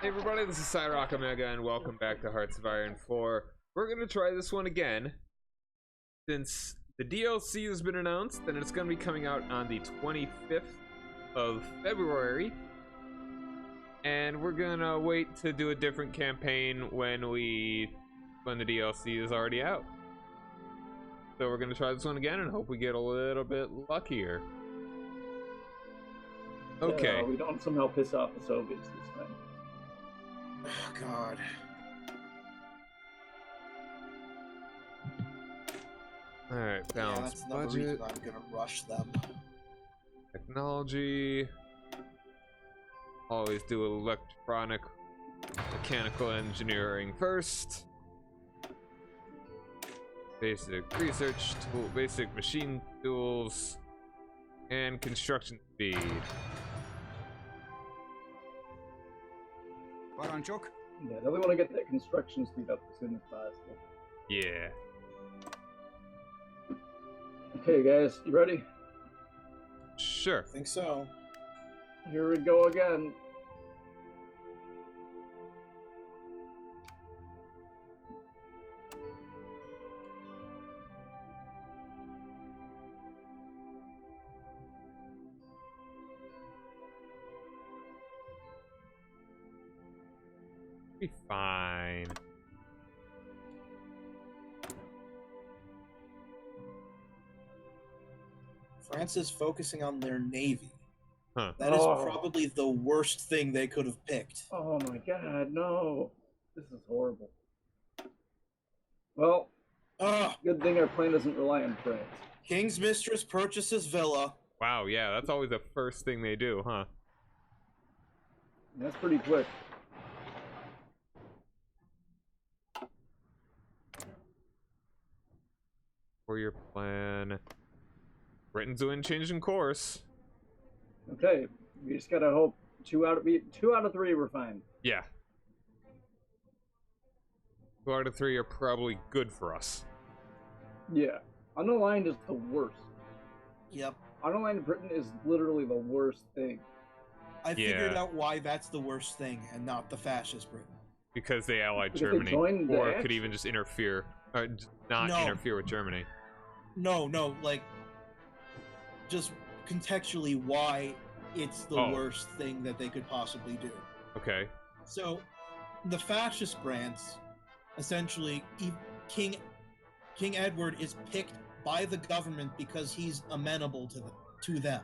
Hey everybody, this is Cyrock Omega, and welcome back to Hearts of Iron 4. We're gonna try this one again, since the DLC has been announced, and it's gonna be coming out on the 25th of February. And we're gonna wait to do a different campaign when the DLC is already out. So we're gonna try this one again and hope we get a little bit luckier. Okay. Yeah, we don't somehow piss off the Soviets this time. Oh, God. Alright, balance that's another budget. reason I'm gonna rush them. Technology. Always do electronic, mechanical engineering first. Basic research tool, basic machine tools, and construction speed. Right on, Chuck. Yeah, they want to get that construction speed up as soon as possible. Yeah. Okay, guys, you ready? Sure. I think so. Here we go again. Be fine. France is focusing on their navy. Huh. That is probably the worst thing they could have picked. Oh my god, no. This is horrible. Well, good thing our plan doesn't rely on France. King's mistress purchases villa. Wow, yeah, that's always the first thing they do, huh? That's pretty quick. For your plan. Britain's doing changing course. Okay, we just gotta hope two out of three we're fine. Yeah. 2 out of 3 are probably good for us. Yeah. Unaligned is the worst. Yep. Unaligned Britain is literally the worst thing. I figured out why that's the worst thing and not the fascist Britain. Because they allied Because Germany. they joined the Or Axis. could even just interfere. Not interfere with Germany. No, like, just contextually why it's the worst thing that they could possibly do. Okay. So, the fascist brands, essentially, King Edward is picked by the government because he's amenable to them.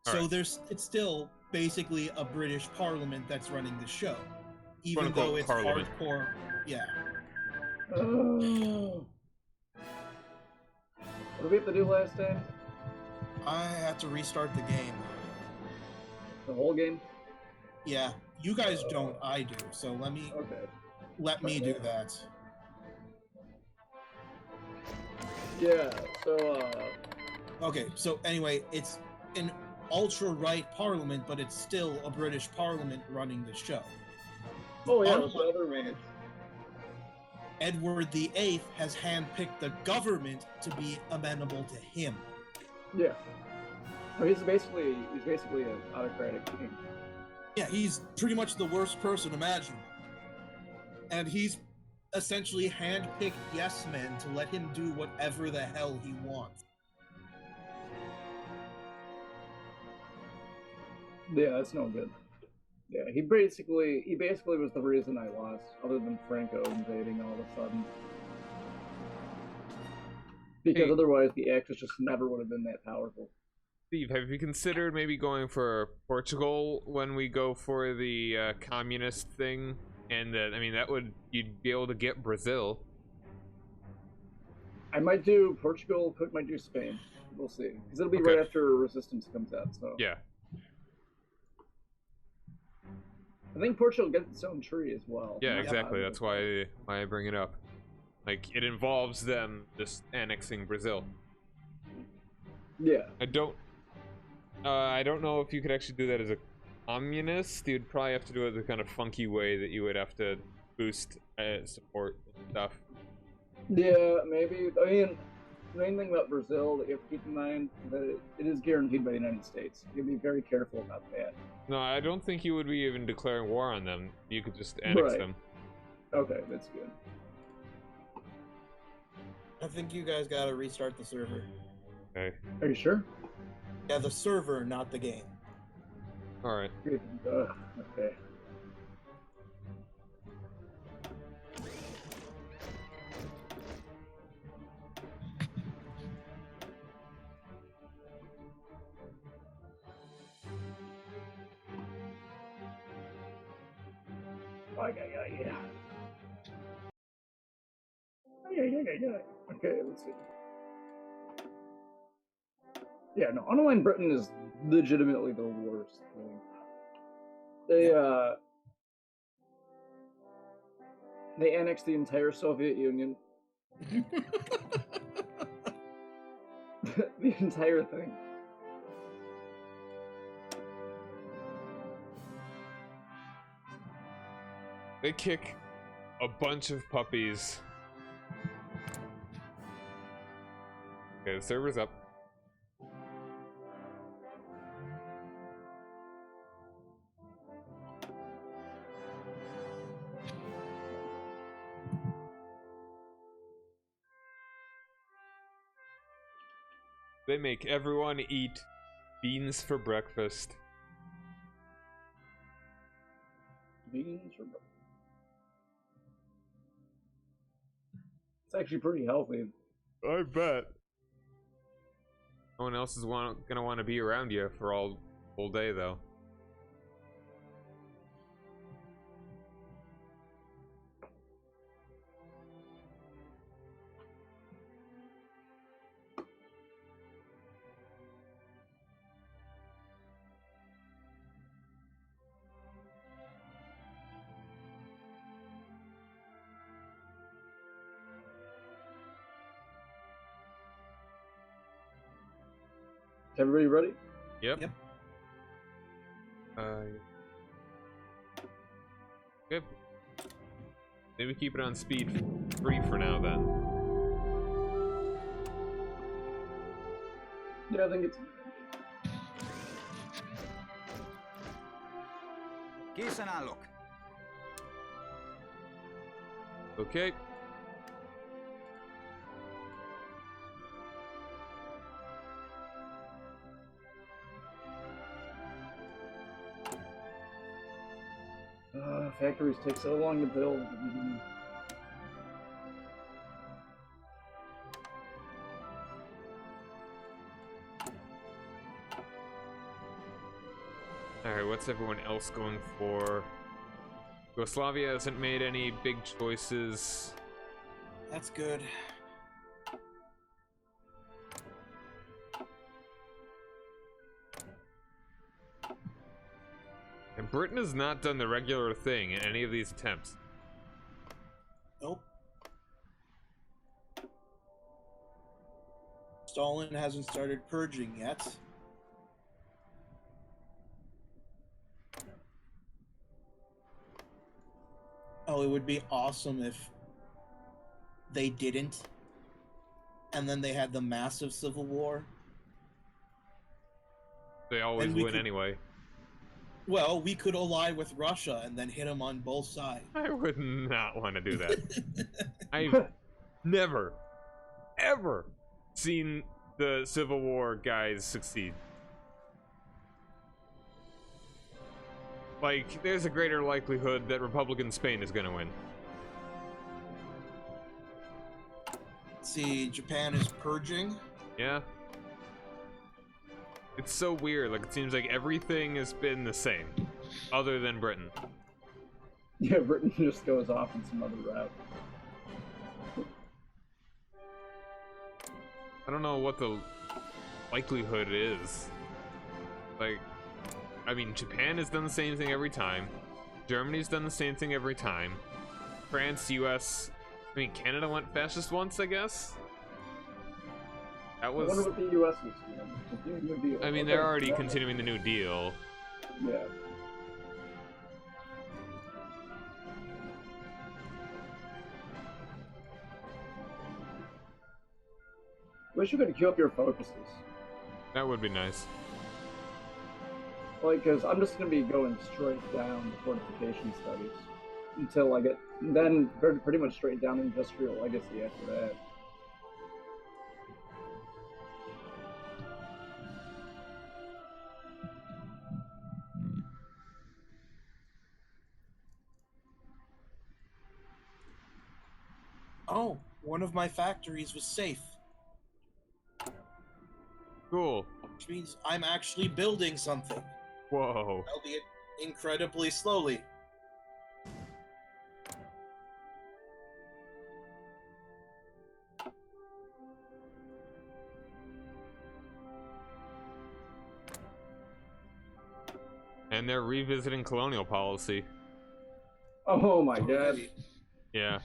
So it's still basically a British Parliament that's running the show, even though it's hardcore. Yeah. What did we have to do last time? I had to restart the game. The whole game? Yeah, you guys don't, I do. So let me do that. Yeah, so okay, so anyway, it's an ultra-right parliament, but it's still a British parliament running the show. Oh yeah, with the other man. Edward VIII has handpicked the government to be amenable to him. Yeah. Oh, he's basically an autocratic king. Yeah, he's pretty much the worst person imaginable. And he's essentially handpicked yes men to let him do whatever the hell he wants. Yeah, that's no good. Yeah, he basically was the reason I lost, other than Franco invading all of a sudden. Because otherwise the Axis just never would have been that powerful. Steve, have you considered maybe going for Portugal when we go for the communist thing? And you'd be able to get Brazil. I might do Portugal, might do Spain. We'll see. Because it'll be right after Resistance comes out, so. Yeah. I think Portugal gets its own tree as well. Yeah, exactly. That's why I bring it up. Like, it involves them just annexing Brazil. Yeah. I don't know if you could actually do that as a communist. You'd probably have to do it the kind of funky way that you would have to boost support and stuff. Yeah, maybe. I mean, The main thing about Brazil that you have to keep in mind that it is guaranteed by the United States. You have to be very careful about that. No, I don't think you would be even declaring war on them. You could just annex them. Okay, that's good. I think you guys gotta restart the server. Okay. Are you sure? Yeah, the server, not the game. Alright. Okay. Yeah. Okay, let's see. Yeah, no, online Britain is legitimately the worst thing. They annexed the entire Soviet Union. The entire thing. They kick a bunch of puppies. Okay, the server's up. They make everyone eat beans for breakfast. Beans or it's actually pretty healthy. I bet. No one else is gonna want to be around you for all day, though. Everybody ready? Yep. Yep. Maybe keep it on speed 3 for now, then. Yeah, I think it's. Okay. Factories take so long to build. Alright, what's everyone else going for? Yugoslavia hasn't made any big choices. That's good. And Britain has not done the regular thing in any of these attempts. Nope. Stalin hasn't started purging yet. Oh, it would be awesome if they didn't. And then they had the massive civil war. They always win anyway. Well, we could ally with Russia and then hit them on both sides. I would not want to do that. I've never, ever seen the Civil War guys succeed. Like, there's a greater likelihood that Republican Spain is gonna win. See, Japan is purging. Yeah. It's so weird, like, it seems like everything has been the same, other than Britain. Yeah, Britain just goes off in some other route. I don't know what the likelihood is. Like, I mean, Japan has done the same thing every time. Germany's done the same thing every time. France, US, I mean, Canada went fascist once, I guess? That was... I wonder what the US was doing. I mean, they're already continuing the New Deal. Yeah. Wish you could queue up your focuses. That would be nice. Like, because I'm just going to be going straight down the fortification studies until I get, then pretty much straight down industrial legacy after that. Oh, one of my factories was safe, Cool. which means I'm actually building something, Whoa. albeit incredibly slowly. And they're revisiting colonial policy. Oh my god. Yeah.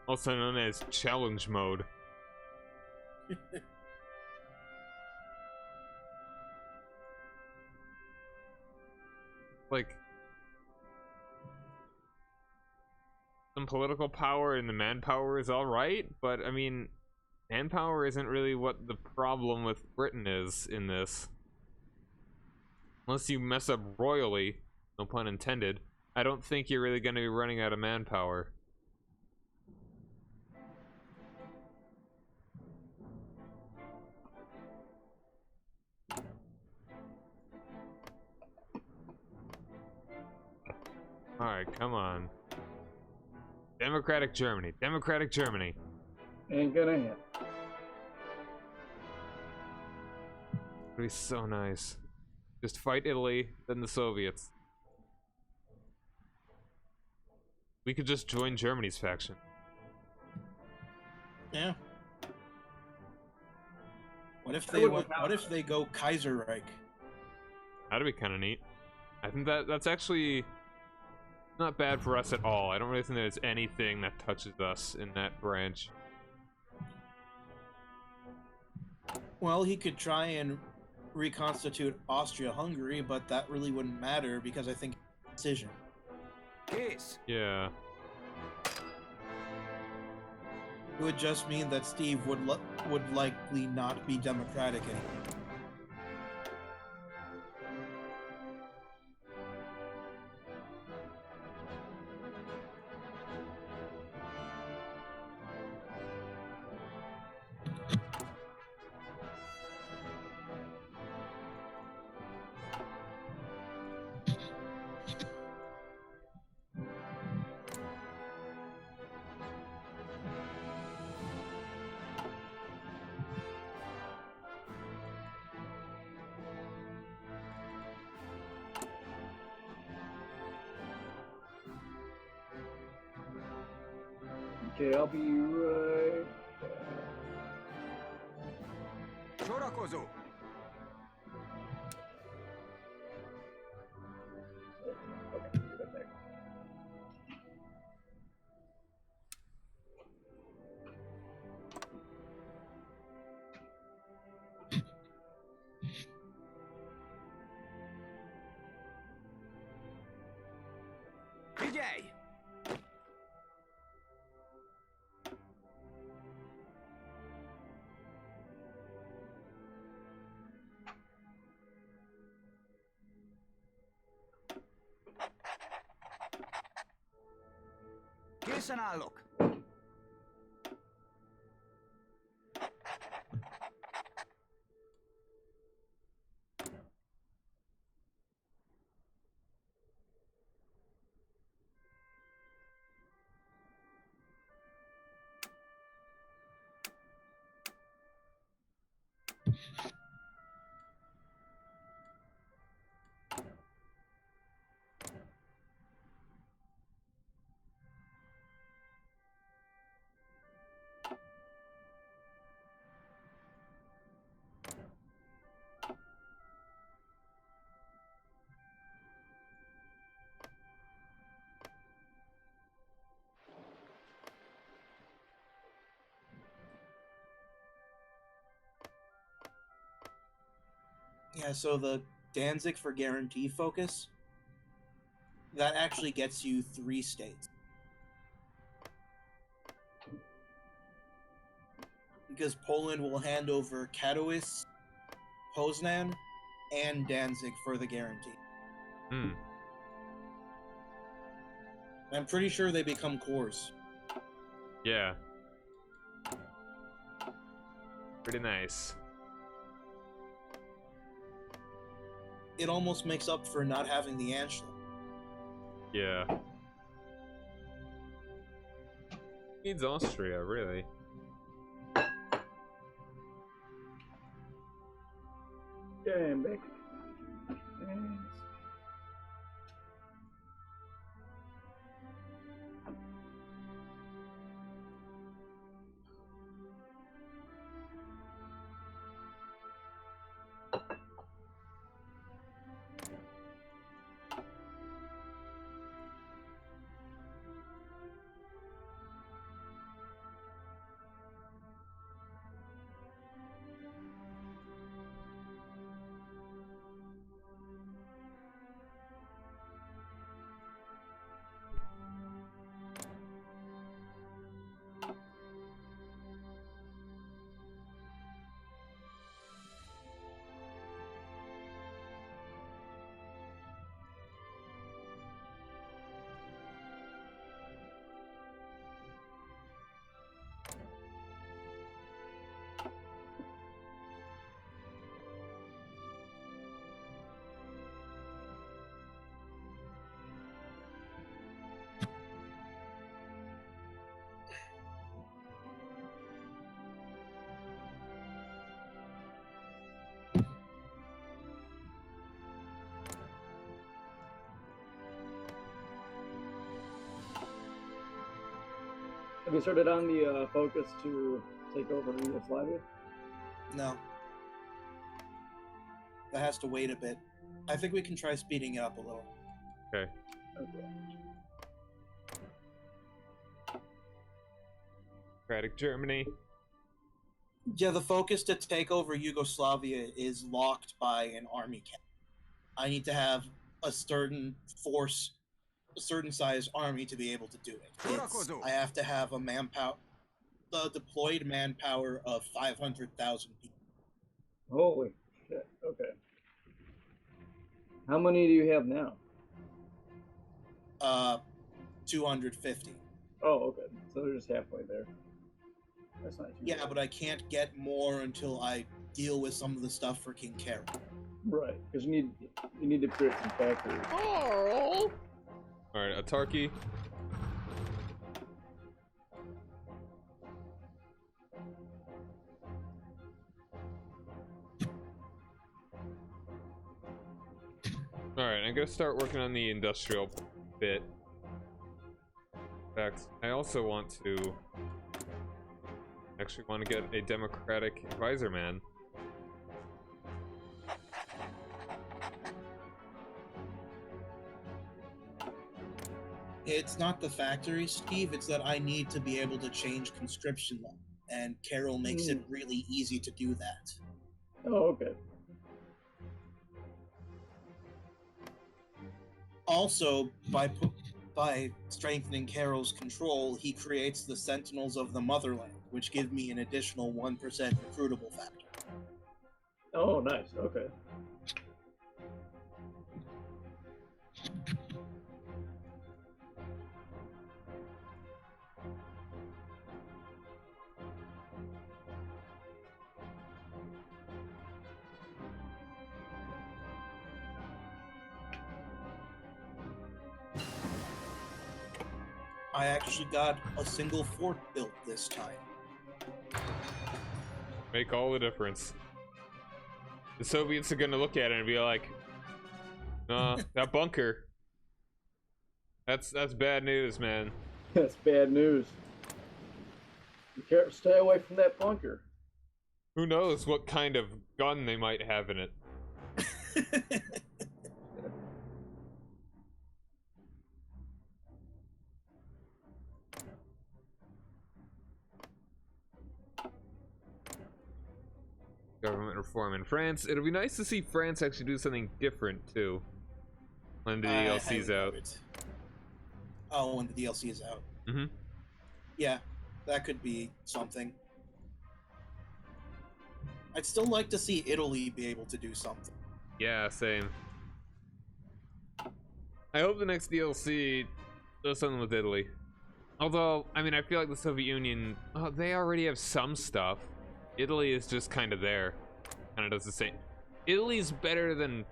Also known as challenge mode. Like, some political power and the manpower is alright, but I mean, manpower isn't really what the problem with Britain is in this. Unless you mess up royally, no pun intended, I don't think you're really going to be running out of manpower. Alright, come on. Democratic Germany. Democratic Germany. Ain't gonna hit. It'd be so nice. Just fight Italy, then the Soviets. We could just join Germany's faction. Yeah. What if they what if they go Kaiserreich? That'd be kind of neat. I think that's actually not bad for us at all. I don't really think there's anything that touches us in that branch. Well, he could try and reconstitute Austria-Hungary, but that really wouldn't matter because I think it's a decision. Case. Yeah. It would just mean that Steve would likely not be democratic anymore. Okay, I'll be right. Sorakozó. Okay, be right back. Figyelj! Készen állok! Yeah, so the Danzig for guarantee focus. That actually gets you 3 states. Because Poland will hand over Katowice, Poznan, and Danzig for the guarantee. Hmm. I'm pretty sure they become cores. Yeah. Pretty nice. It almost makes up for not having the Anschluss. Yeah. Needs Austria, really. Damn, baby. Yes. Have you started on the focus to take over Yugoslavia? No. That has to wait a bit. I think we can try speeding it up a little. Okay. Okay. Democratic Germany. Yeah, the focus to take over Yugoslavia is locked by an army camp. I need to have a certain force, a certain size army to be able to do it. I have to have a manpower, the deployed manpower of 500,000 people. Holy shit. Okay. How many do you have now? 250. Oh, okay. So they're just halfway there. That's not too Yeah, bad. but I can't get more until I deal with some of the stuff for King Carol. Right, because you need to create some factories. Oh! Alright, Autarky. Alright, I'm gonna start working on the industrial bit. In fact, I also want to get a democratic advisor man. It's not the factory, Steve, it's that I need to be able to change conscription law. And Carol makes it really easy to do that. Oh, okay. Also, by strengthening Carol's control, he creates the Sentinels of the Motherland, which give me an additional 1% recruitable factor. Oh, nice. Okay. I actually got a single fort built this time. Make all the difference. The Soviets are gonna look at it and be like, that bunker. That's bad news, man. That's bad news. Stay away from that bunker. Who knows what kind of gun they might have in it. Government reform in France. It'll be nice to see France actually do something different, too. when the I DLC's highly out. doubt it. Oh, when the DLC is out. Mm-hmm. Yeah, that could be something. I'd still like to see Italy be able to do something. Yeah, same. I hope the next DLC does something with Italy. Although, I mean, I feel like the Soviet Union, they already have some stuff. Italy is just kind of there. Kind of does the same. Italy's better than...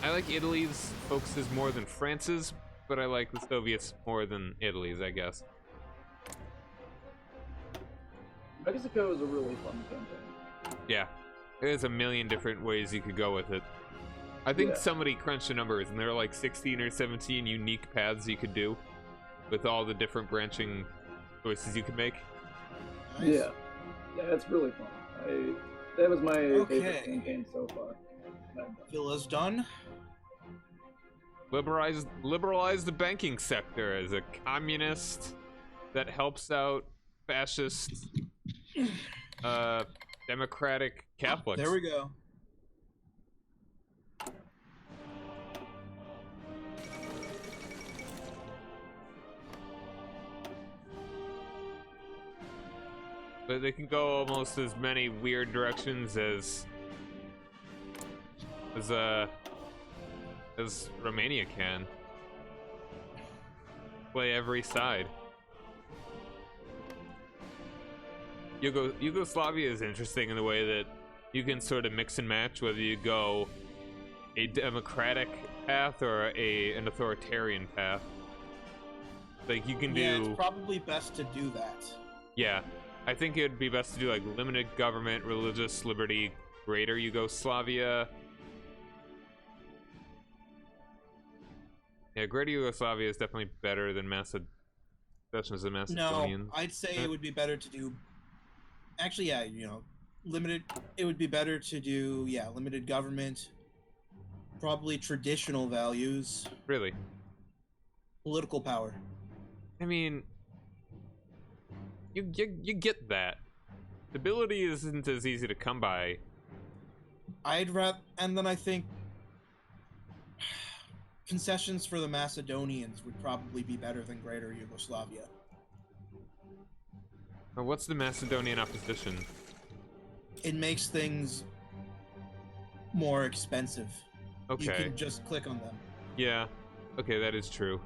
I like Italy's focuses more than France's, but I like the Soviets more than Italy's, I guess. Mexico is a really fun campaign. Yeah. There's a million different ways you could go with it. I think somebody crunched the numbers, and there are like 16 or 17 unique paths you could do with all the different branching choices you could make. Nice. Yeah, it's really fun. That was my favorite campaign so far. Villa's done. Liberalize the banking sector as a communist that helps out fascist democratic Catholics. There we go. But they can go almost as many weird directions as Romania can. Play every side. Yugoslavia is interesting in the way that you can sort of mix and match whether you go a democratic path or an authoritarian path. Like you can do. Yeah, it's probably best to do that. Yeah, I think it would be best to do like limited government, religious liberty, Greater Yugoslavia. Yeah, Greater Yugoslavia is definitely better than Macedonians. No, I'd say it would be better to do. Actually, yeah, limited. It would be better to do, limited government. Probably traditional values. Really? Political power. I mean, you get that. Stability isn't as easy to come by. And then I think concessions for the Macedonians would probably be better than Greater Yugoslavia. Now, what's the Macedonian opposition? It makes things more expensive. Okay. You can just click on them. Yeah. Okay, that is true.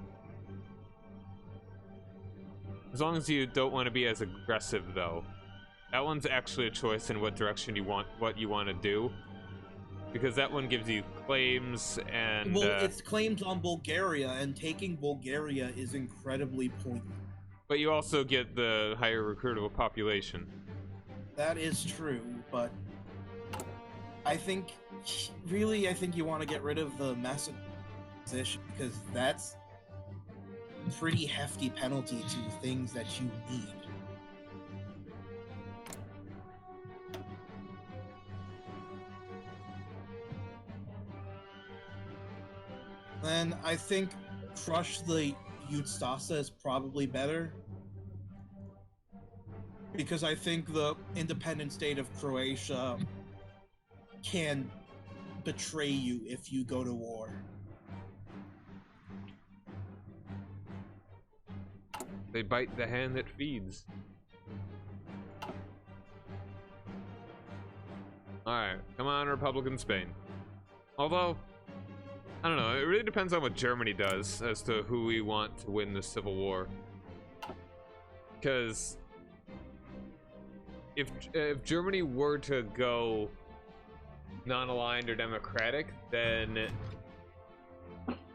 As long as you don't want to be as aggressive, though. That one's actually a choice in what direction you want to do. Because that one gives you claims and... Well, it's claims on Bulgaria, and taking Bulgaria is incredibly pointless. But you also get the higher recruitable population. That is true, but I think you want to get rid of the Macedonian position because that's a pretty hefty penalty to things that you need. Then I think crush the Ustasa is probably better. Because I think the independent state of Croatia can betray you if you go to war. They bite the hand that feeds. Alright, come on, Republican Spain. Although, I don't know, it really depends on what Germany does as to who we want to win the Civil War. Because if Germany were to go non-aligned or democratic, then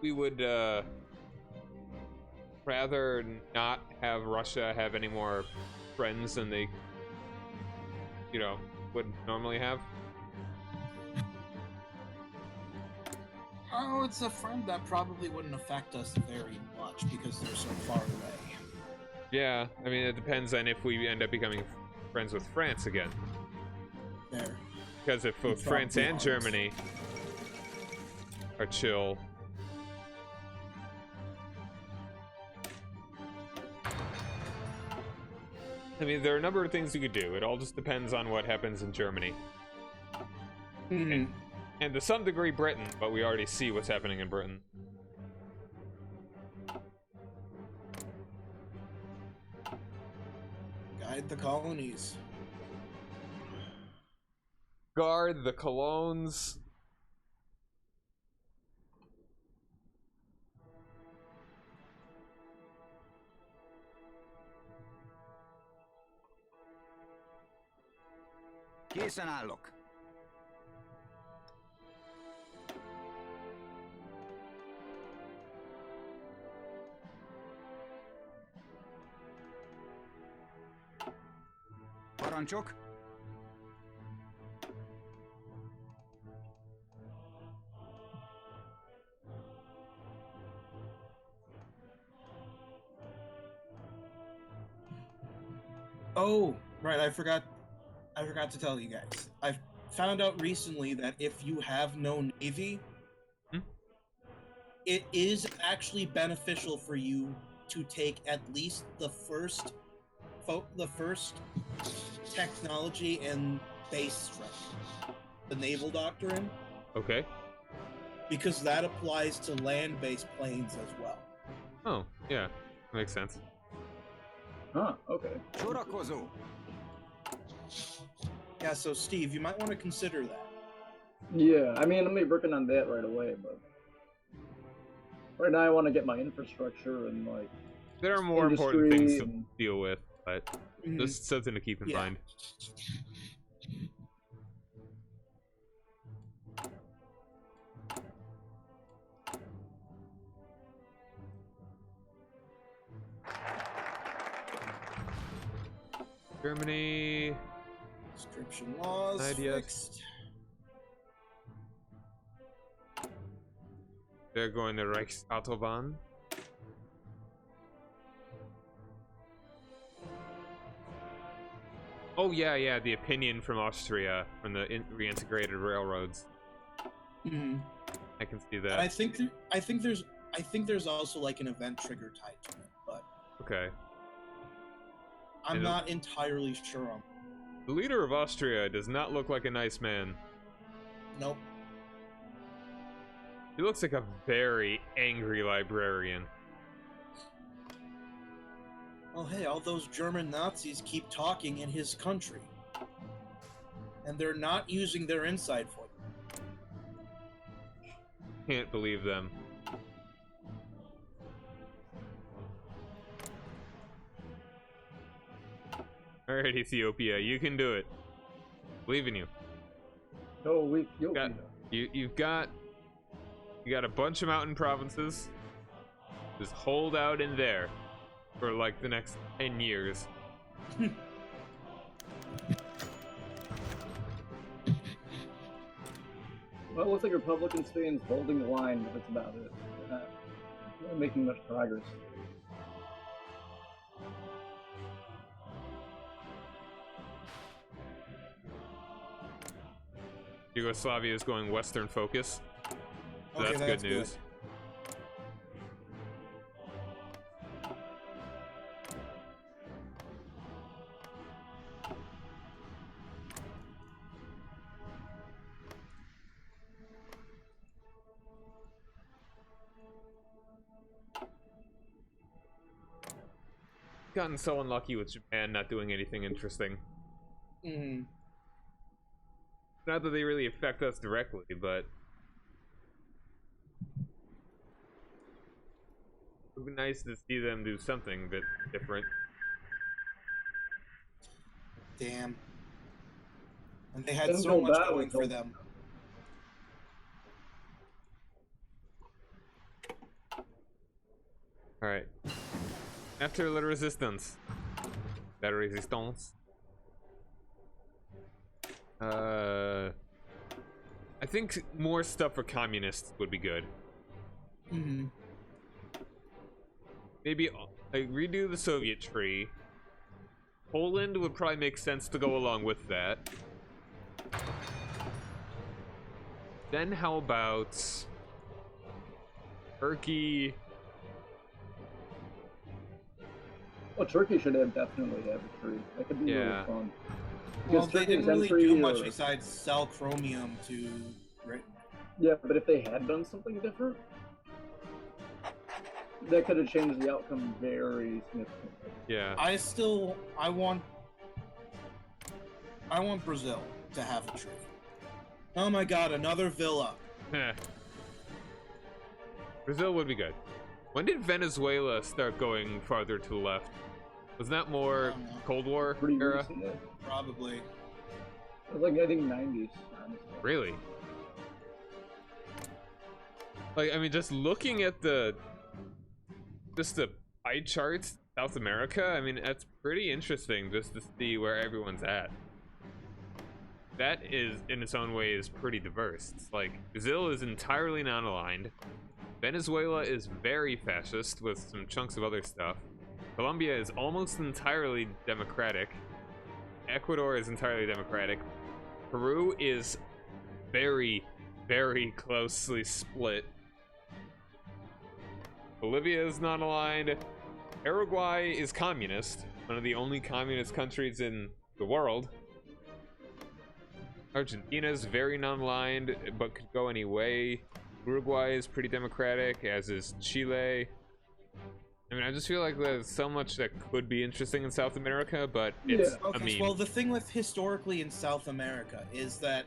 we would rather not have Russia have any more friends than they, would normally have. Oh, it's a friend that probably wouldn't affect us very much because they're so far away. Yeah, I mean, it depends on if we end up becoming friends with France again. There. Because if both France and Germany are chill. I mean, there are a number of things you could do. It all just depends on what happens in Germany. Mm-hmm. And to some degree Britain, but we already see what's happening in Britain. Guide the colonies. Guard the colognes. Készen állok. Parancsok. Oh, right, I forgot to tell you guys. I found out recently that if you have no navy, it is actually beneficial for you to take at least the first technology and base strength, the naval doctrine, Okay. because that applies to land-based planes as well. Oh, yeah. Makes sense. Huh, okay. Sorakozó. Yeah, so Steve, you might want to consider that. Yeah, I mean, I'm gonna be working on that right away, but right now I want to get my infrastructure and like There are more important industry things to and- deal with, but this is something to keep in Yeah. mind. Germany. Conscription laws Ideas. fixed. They're going to Reichsautobahn. Oh yeah, the opinion from Austria from the reintegrated railroads. Mhm. I can see And that. I think there's also like an event trigger tied to it, but Okay. I'm And not entirely sure on. The leader of Austria does not look like a nice man. Nope. He looks like a very angry librarian. Well, hey, all those German Nazis keep talking in his country, and they're not using their inside for them. Can't believe them. Alright, Ethiopia, you can do it. Believe in you. Oh, you'll Got- You've got a bunch of mountain provinces. Just hold out in there for like the next 10 years. Well, it looks like Republican Spain's holding the line, but that's about it. They're not making much progress. Yugoslavia is going Western focus. So Okay, that's good news. Gotten so unlucky with Japan not doing anything interesting. Mm. Not that they really affect us directly, but it would be nice to see them do something a bit different. Damn. And they had Didn't so go much bad going with for them. them. Alright. After la resistance. La resistance. I think more stuff for communists would be good. Mm-hmm. Maybe like redo the Soviet tree. Poland would probably make sense to go along with that. Then how about Turkey? Well, Turkey should definitely have a tree. That could be Yeah. really fun. Well, Because they didn't Turkey's really entry, do much or- besides sell chromium to Britain. Yeah, but if they had done something different, that could have changed the outcome very significantly. Yeah. I want I want Brazil to have a tree. Oh my god, another villa. Heh. Brazil would be good. When did Venezuela start going farther to the left? Was that more I don't know. Cold War Pretty era? recent. It Probably. was like, I think 90s, honestly. Really? Like, I mean, just looking at the pie charts, South America, I mean, that's pretty interesting just to see where everyone's at. That is, in its own way, is pretty diverse. It's like, Brazil is entirely non-aligned. Venezuela is very fascist with some chunks of other stuff. Colombia is almost entirely democratic. Ecuador is entirely democratic. Peru is very, very closely split. Bolivia is non-aligned. Uruguay is communist, one of the only communist countries in the world. Argentina is very non-aligned, but could go any way. Uruguay is pretty democratic, as is Chile. I mean, I just feel like there's so much that could be interesting in South America, but it's, Yeah. Okay, I mean, well, the thing with historically in South America is that.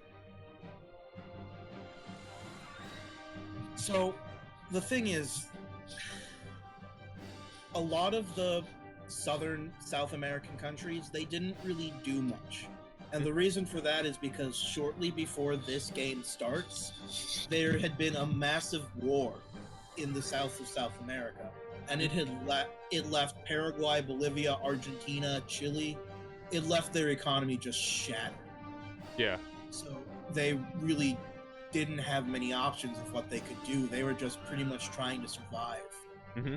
So, the thing is, a lot of the southern South American countries, they didn't really do much. And the reason for that is because shortly before this game starts, there had been a massive war in the south of South America. And it had left Paraguay, Bolivia, Argentina, Chile. It left their economy just shattered. yeah. So they really didn't have many options of what they could do. They were just pretty much trying to survive. Mm-hmm.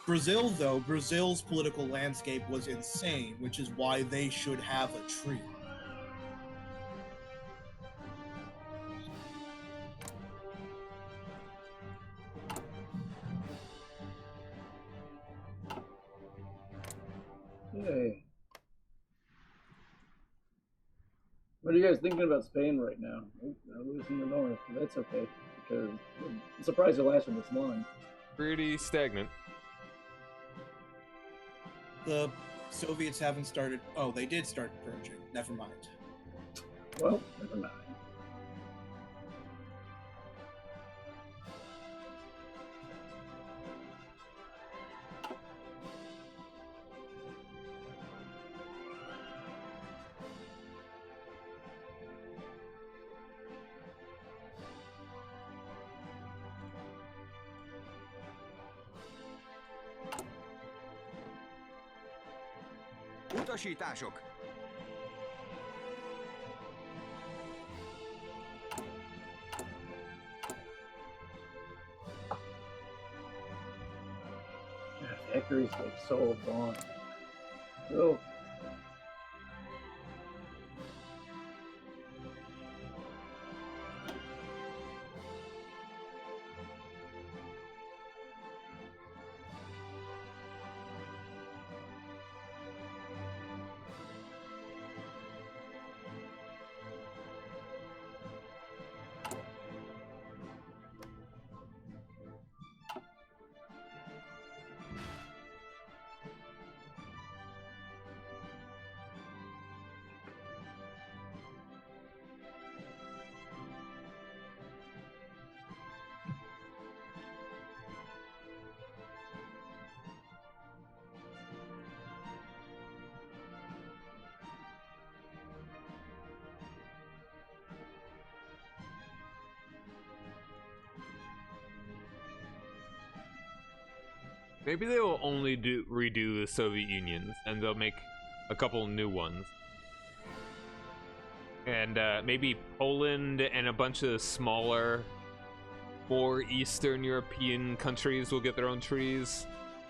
Brazil, though, Brazil's political landscape was insane, which is why they should have a tree. Yay. What are you guys thinking about Spain right now? They're losing the north, but that's okay, because I'm surprised it lasted this long. Pretty stagnant. The Soviets haven't started. Oh, they did start purging. Never mind. Well, never mind. Utasítások! Yeah, factories take so long. Oh, Maybe they will only redo the Soviet Unions, and they'll make a couple new ones. And maybe Poland and a bunch of smaller, more Eastern European countries will get their own trees.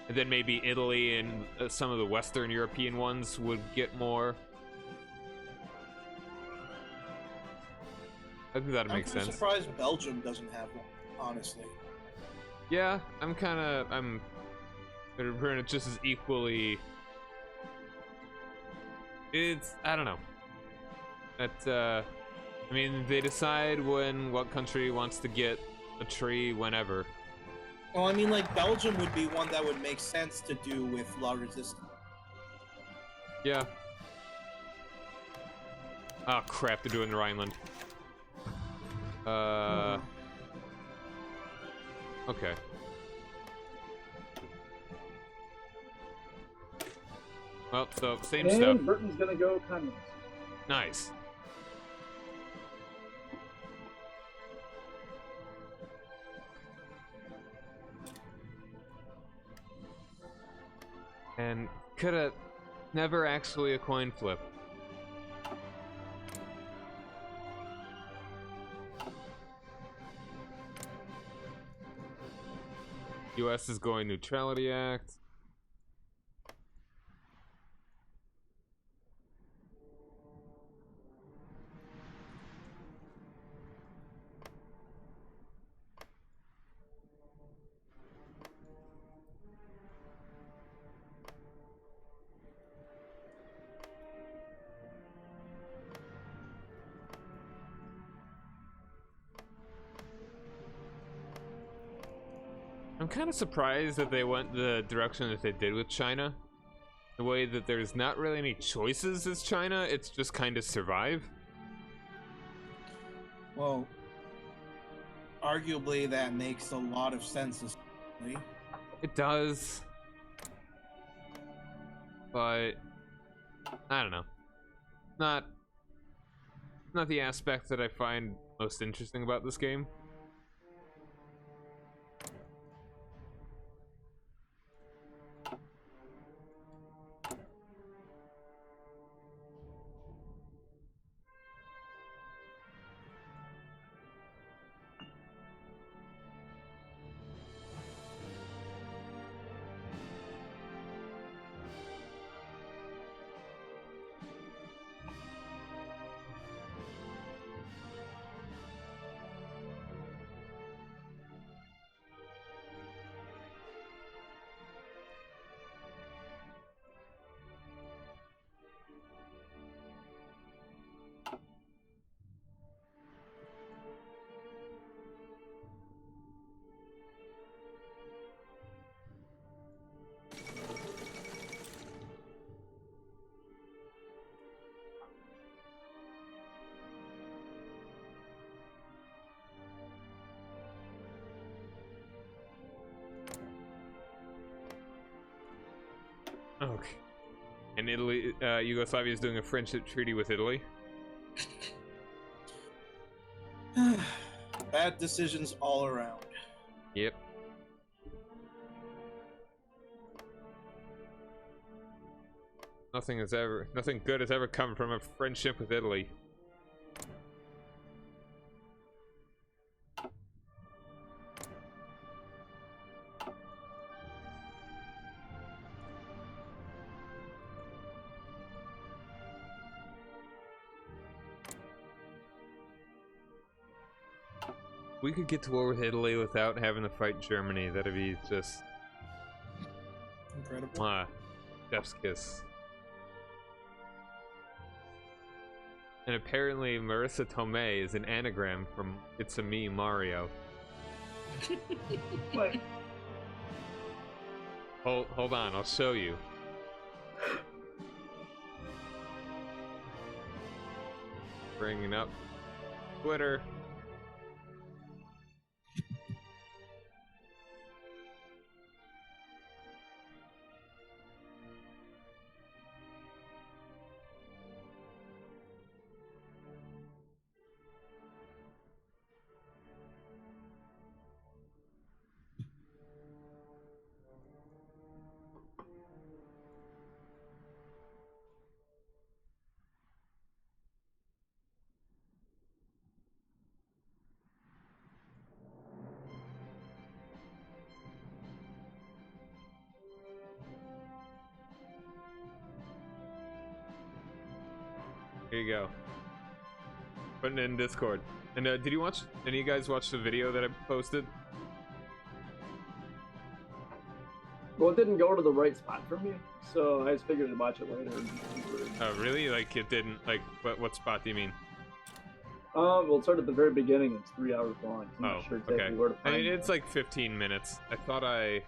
And then maybe Italy and some of the Western European ones would get more. I think that makes sense. I'm surprised Belgium doesn't have one, honestly. Yeah, I'm they're just as equally. It's, I don't know. I mean, they decide what country wants to get a tree whenever. Well, I mean, like, Belgium would be one that would make sense to do with La Resistance. Yeah. Oh crap, they're doing the Rhineland. Okay. Well, so same And stuff. Britain's gonna go communist. Nice. And coulda never actually a coin flip. US is going Neutrality Act. I'm kind of surprised that they went the direction that they did with China. The way that there's not really any choices as China, it's just kind of survive. Well, arguably that makes a lot of sense. Especially. It does. But I don't know. Not the aspect that I find most interesting about this game. Okay. And Italy, Yugoslavia is doing a friendship treaty with Italy. Bad decisions all around. Yep. Nothing good has ever come from a friendship with Italy. We could get to war with Italy without having to fight Germany. That'd be just Incredible. chef's kiss. And apparently Marissa Tomei is an anagram from It's a Me, Mario. What? Hold on, I'll show you. Bringing up Twitter. Here you go. Putting it in Discord. And did you watch? Any of you guys watch the video that I posted? Well, it didn't go to the right spot for me, so I just figured to watch it later. Oh, really? Like it didn't? Like what spot do you mean? We'll start at the very beginning. It's 3 hours long. So I'm Oh, not sure exactly okay. where to I find mean, it. it's like 15 minutes. I thought I.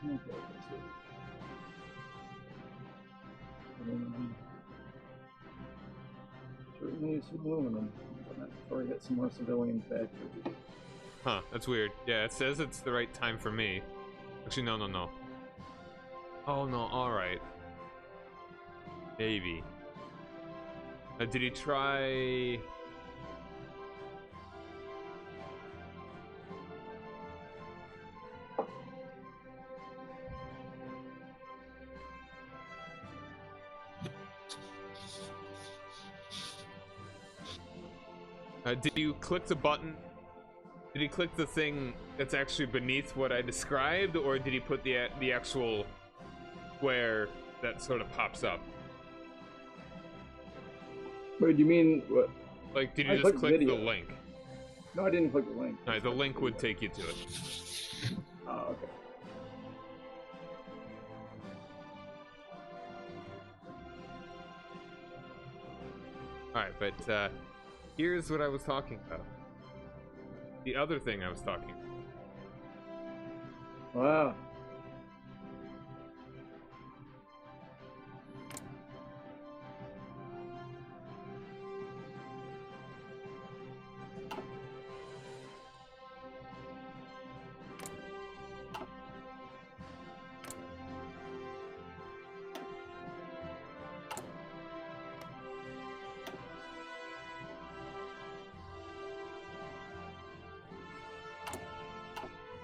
Okay, let's see. Aluminum. Certainly some aluminum. Before we get some more civilian factories. Huh, that's weird. Yeah, it says it's the right time for me. Actually, no. Oh, no, alright. Maybe. Did he try... did you click the button? Did he click the thing that's actually beneath what I described, or did he put the actual square that sort of pops up? Wait, do you mean what? Like, did you just click video. the link? No, I didn't click the link. Alright, the link would take you to it. Oh, okay. Alright, but here's what I was talking about. The other thing I was talking about. Wow.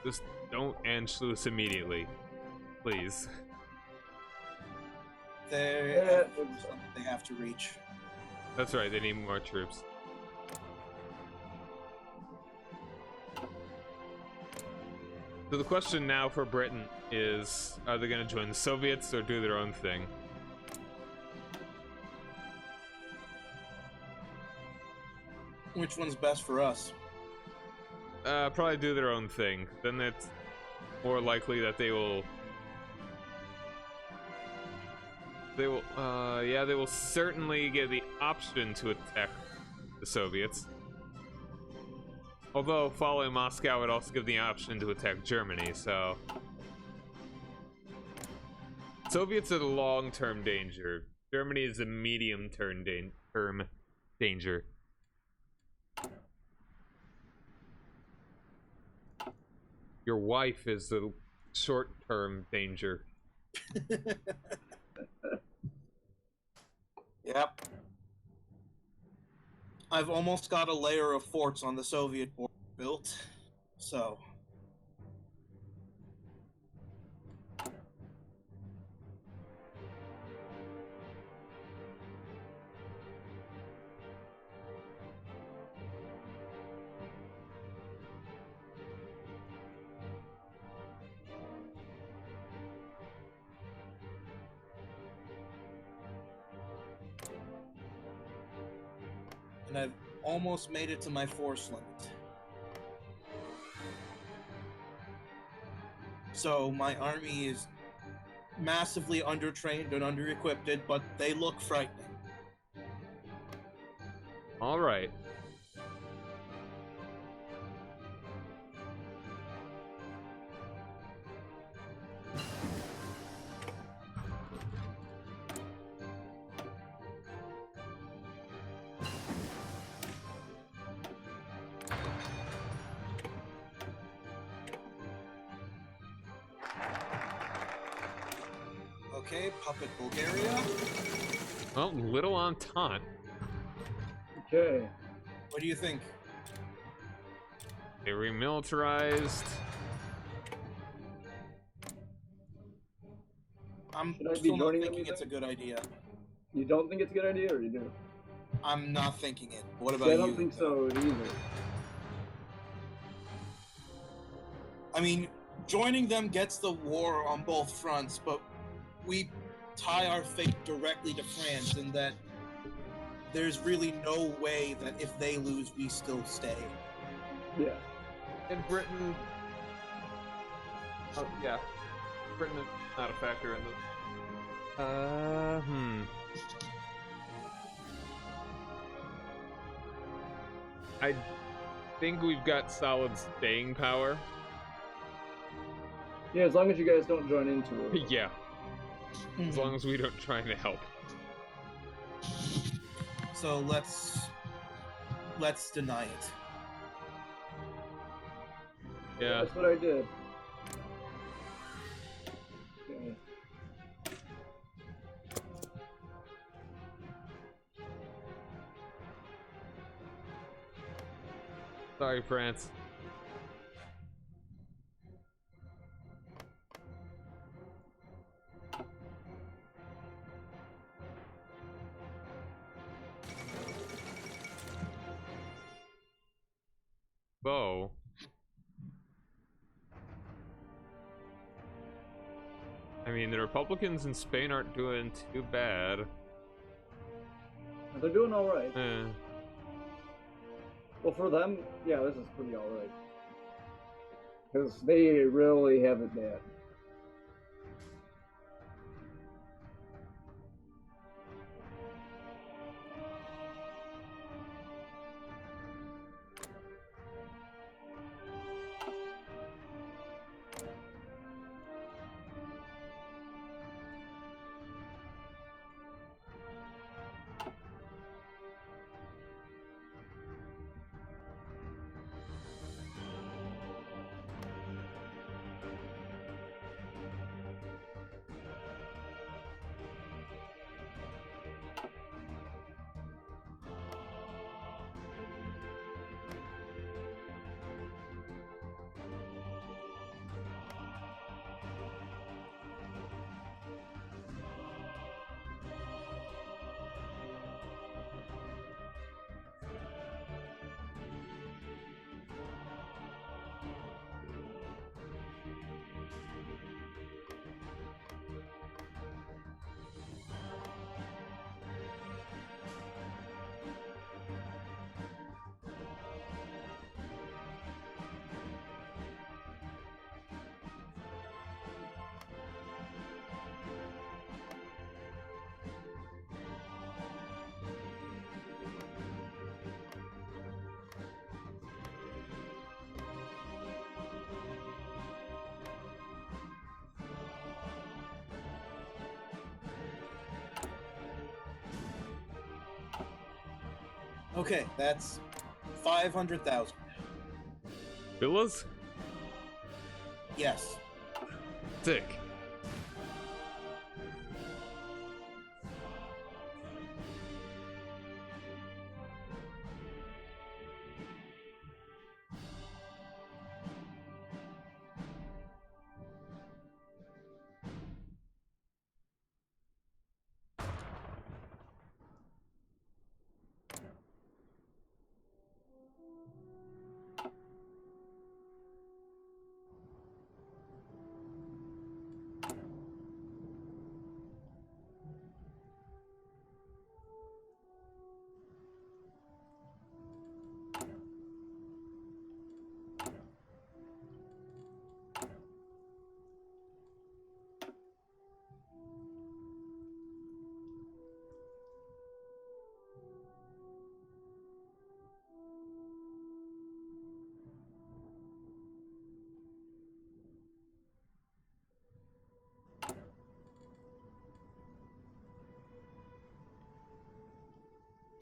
Just don't Anschluss immediately. Please. They have to reach. That's right, they need more troops. So the question now for Britain is, are they going to join the Soviets or do their own thing? Which one's best for us? Probably do their own thing. Then it's more likely that they will... They will certainly get the option to attack the Soviets. Although, following Moscow would also give the option to attack Germany, so... Soviets are the long-term danger. Germany is the medium-term danger. Your wife is the short-term danger. Yep. I've almost got a layer of forts on the Soviet border built, so... And I've almost made it to my force limit. So my army is massively undertrained and under-equipped, but they look frightening. Alright. Okay, Puppet Bulgaria. Well, little Entente. Okay. What do you think? They remilitarized. I'm Should I be still not joining them, thinking you it's a think? good idea. You don't think it's a good idea, or you do? I'm not thinking it. What about See, you? I don't think so either. I mean, joining them gets the war on both fronts, but we tie our fate directly to France, in that there's really no way that if they lose, we still stay. Yeah. In Britain... Oh, yeah. Britain is not a factor in this. I think we've got solid staying power. Yeah, as long as you guys don't join into it. Yeah. As long as we don't try to help. So let's deny it. Yeah. That's what I did. Okay. Sorry, France. Bo. I mean, the Republicans in Spain aren't doing too bad. They're doing all right. Eh. Well, for them, yeah, this is pretty all right. Because they really have it bad. Okay, that's 500,000. Villas? Yes. Sick.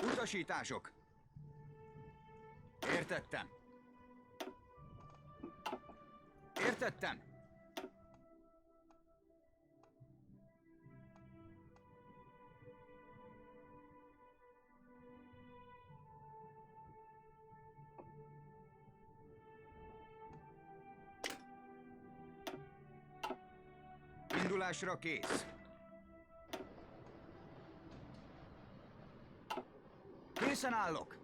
Utasítások! Értettem. Értettem. Indulásra kész. Készen állok.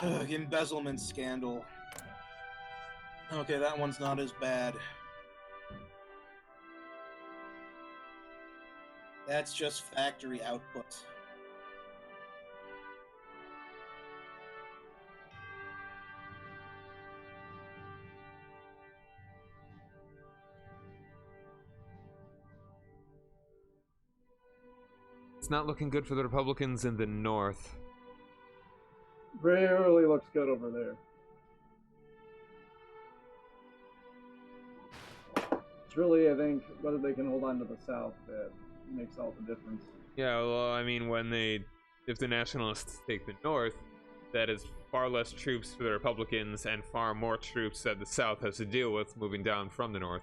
Ugh, embezzlement scandal. Okay, that one's not as bad. That's just factory output. It's not looking good for the Republicans in the north. Really looks good over there. It's really, I think, whether they can hold on to the South that makes all the difference. Yeah, well, I mean, if the Nationalists take the north, that is far less troops for the Republicans and far more troops that the South has to deal with moving down from the north.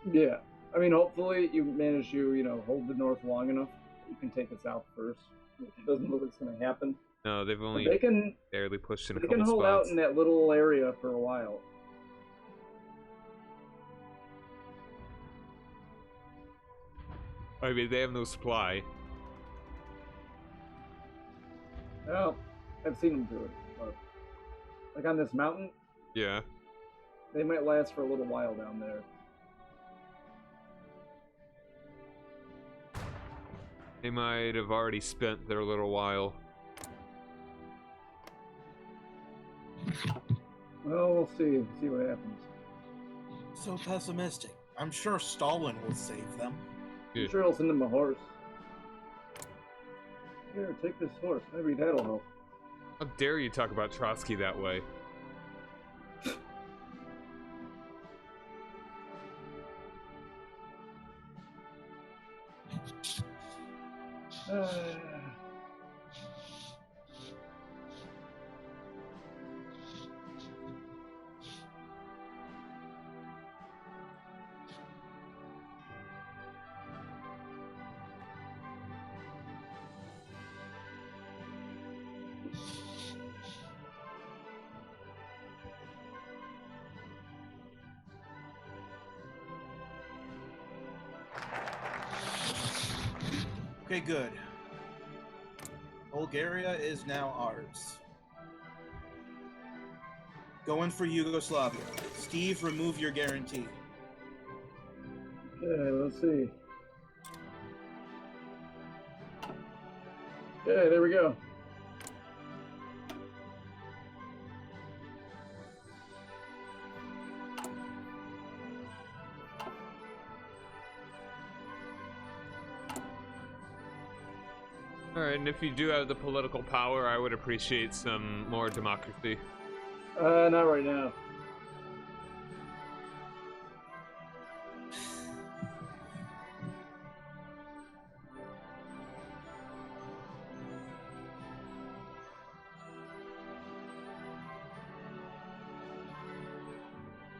Yeah. I mean, hopefully you manage to, hold the North long enough. You can take the South first, which doesn't look like it's going to happen. No, they've only barely pushed in a couple spots. They can hold out in that little area for a while. I mean, they have no supply. Well, I've seen them do it, but like on this mountain, yeah, they might last for a little while down there. They might have already spent their little while. Well, we'll see. See what happens. So pessimistic. I'm sure Stalin will save them. Yeah. I'm sure he'll send them a horse. Here, take this horse. Maybe that'll help. How dare you talk about Trotsky that way? Okay, good. Bulgaria is now ours. Going for Yugoslavia. Steve, remove your guarantee. Okay, let's see. Okay, there we go. Alright, and if you do have the political power, I would appreciate some more democracy. Not right now.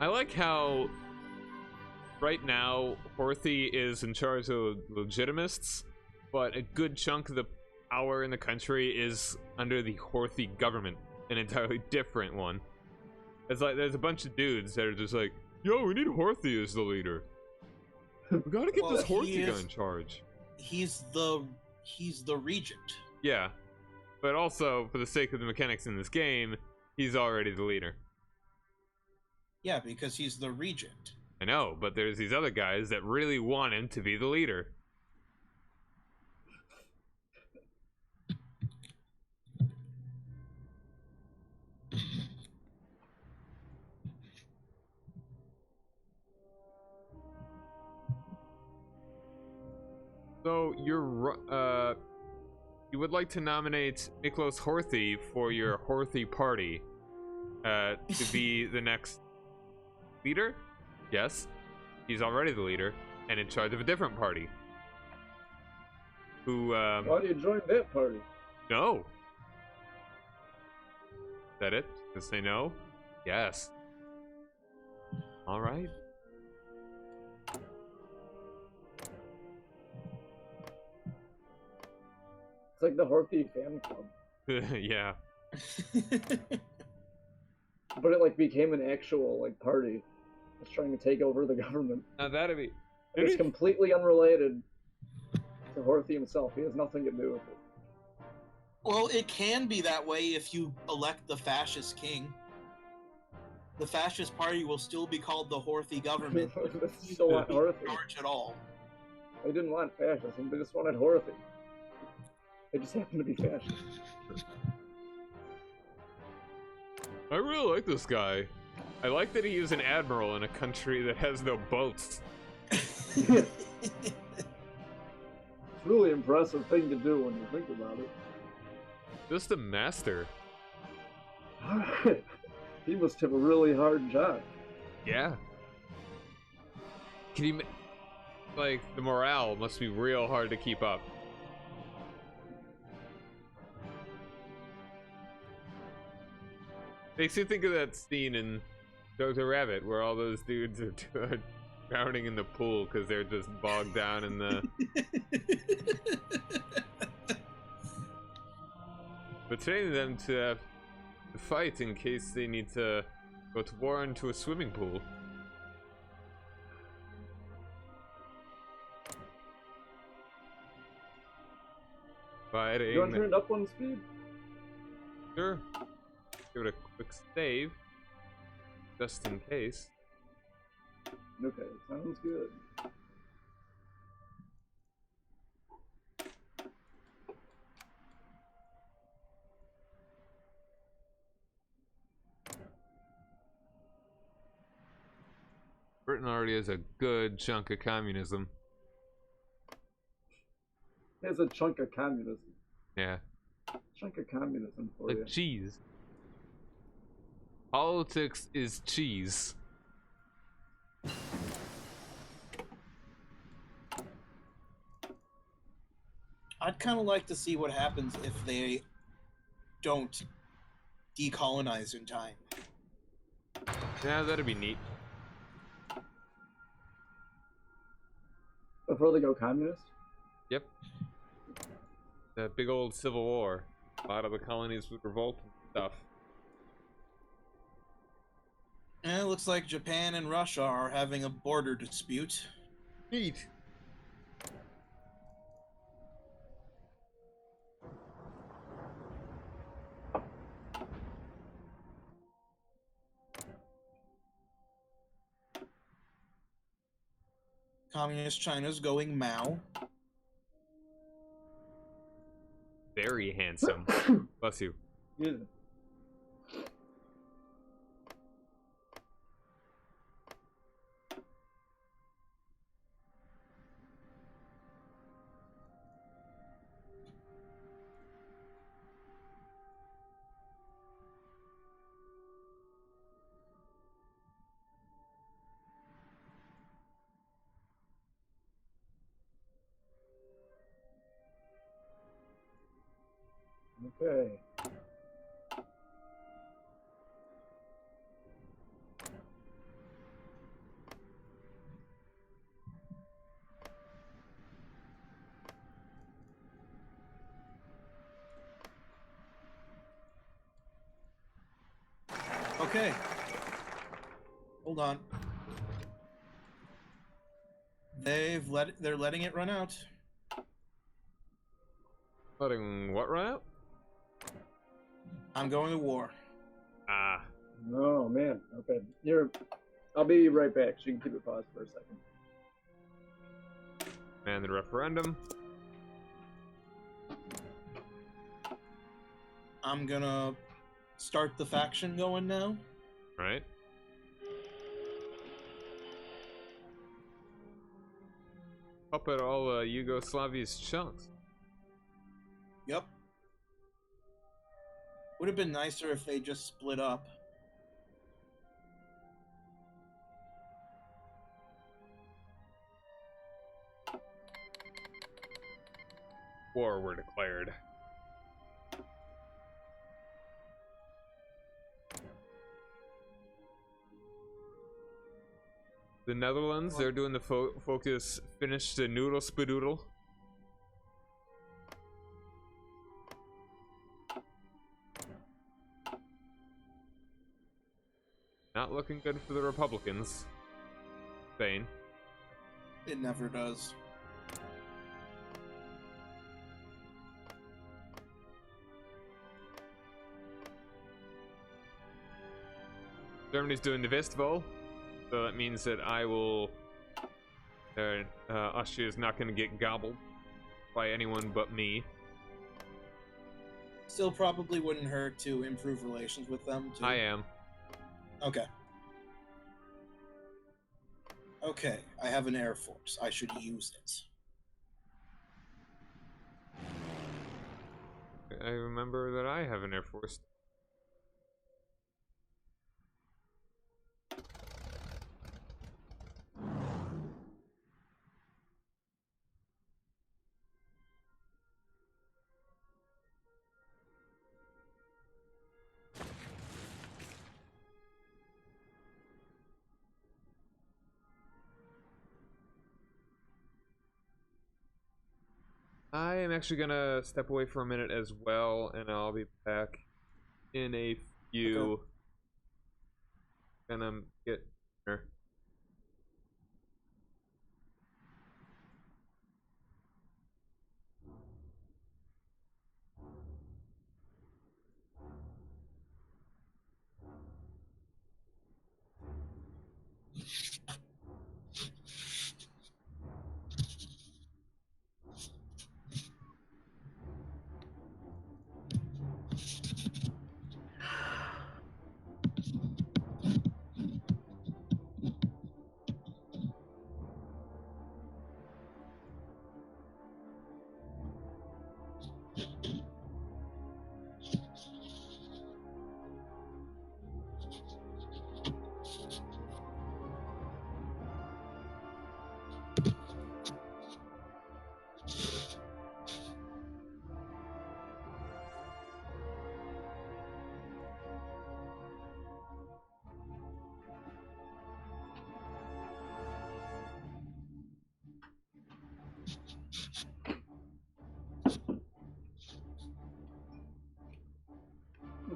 I like how right now Horthy is in charge of legitimists, but a good chunk of the power in the country is under the Horthy government, an entirely different one. It's like there's a bunch of dudes that are just like, yo, we need Horthy as the leader. We gotta get this Horthy guy in charge. He's the regent. Yeah, but also for the sake of the mechanics in this game, he's already the leader. Yeah, because he's the regent. I know, but there's these other guys that really want him to be the leader. So you would like to nominate Miklos Horthy for your Horthy party to be the next leader? Yes, he's already the leader and in charge of a different party. Who? Why do you join that party? No. Is that it? To say no? Yes. All right. It's like the Horthy fan club. Yeah. But it became an actual party. It's trying to take over the government. Now that'd be. It's completely unrelated to Horthy himself. He has nothing to do with it. Well, it can be that way if you elect the fascist king. The fascist party will still be called the Horthy government. They still want Horthy. Charge at all. They didn't want fascism, they just wanted Horthy. They just happened to be fascist. I really like this guy. I like that he is an admiral in a country that has no boats. It's a really impressive thing to do when you think about it. Just a master. He must have a really hard job. Yeah. Can you, like, the morale must be real hard to keep up. Makes you think of that scene in Jojo Rabbit where all those dudes are drowning in the pool because they're just bogged down in the... But training them to fight in case they need to go to war into a swimming pool. Fighting. You want to turn it up on speed? Sure. Give it a quick save, just in case. Okay, sounds good. Britain already has a good chunk of communism. There's a chunk of communism. Yeah. Chunk of communism for Like you. cheese. Politics is cheese. I'd kind of like to see what happens if they don't decolonize in time. Yeah, that'd be neat. Before they go communist? Yep. The big old civil war. A lot of the colonies would revolt and stuff. And it looks like Japan and Russia are having a border dispute. Neat. Communist China's going Mao. Very handsome. Bless you. Yeah. Okay. Okay. Hold on. They're letting it run out. Letting what run out? I'm going to war. Ah. Oh man. Okay. Here, I'll be right back. So you can keep it paused for a second. And the referendum. I'm gonna start the faction going now. Right. Up at all Yugoslavia's chunks. Yep. Would have been nicer if they just split up. War were declared. The Netherlands, they're doing the focus, finish the noodle spadoodle. Not looking good for the Republicans. Spain. It never does. Germany's doing the Westfall, so that means that I will. Austria is not going to get gobbled by anyone but me. Still, probably wouldn't hurt to improve relations with them. Too. I am. Okay. Okay, I have an air force. I should use it. I remember that I have an air force. I am actually gonna step away for a minute as well, and I'll be back in a few. Okay. Gonna get here.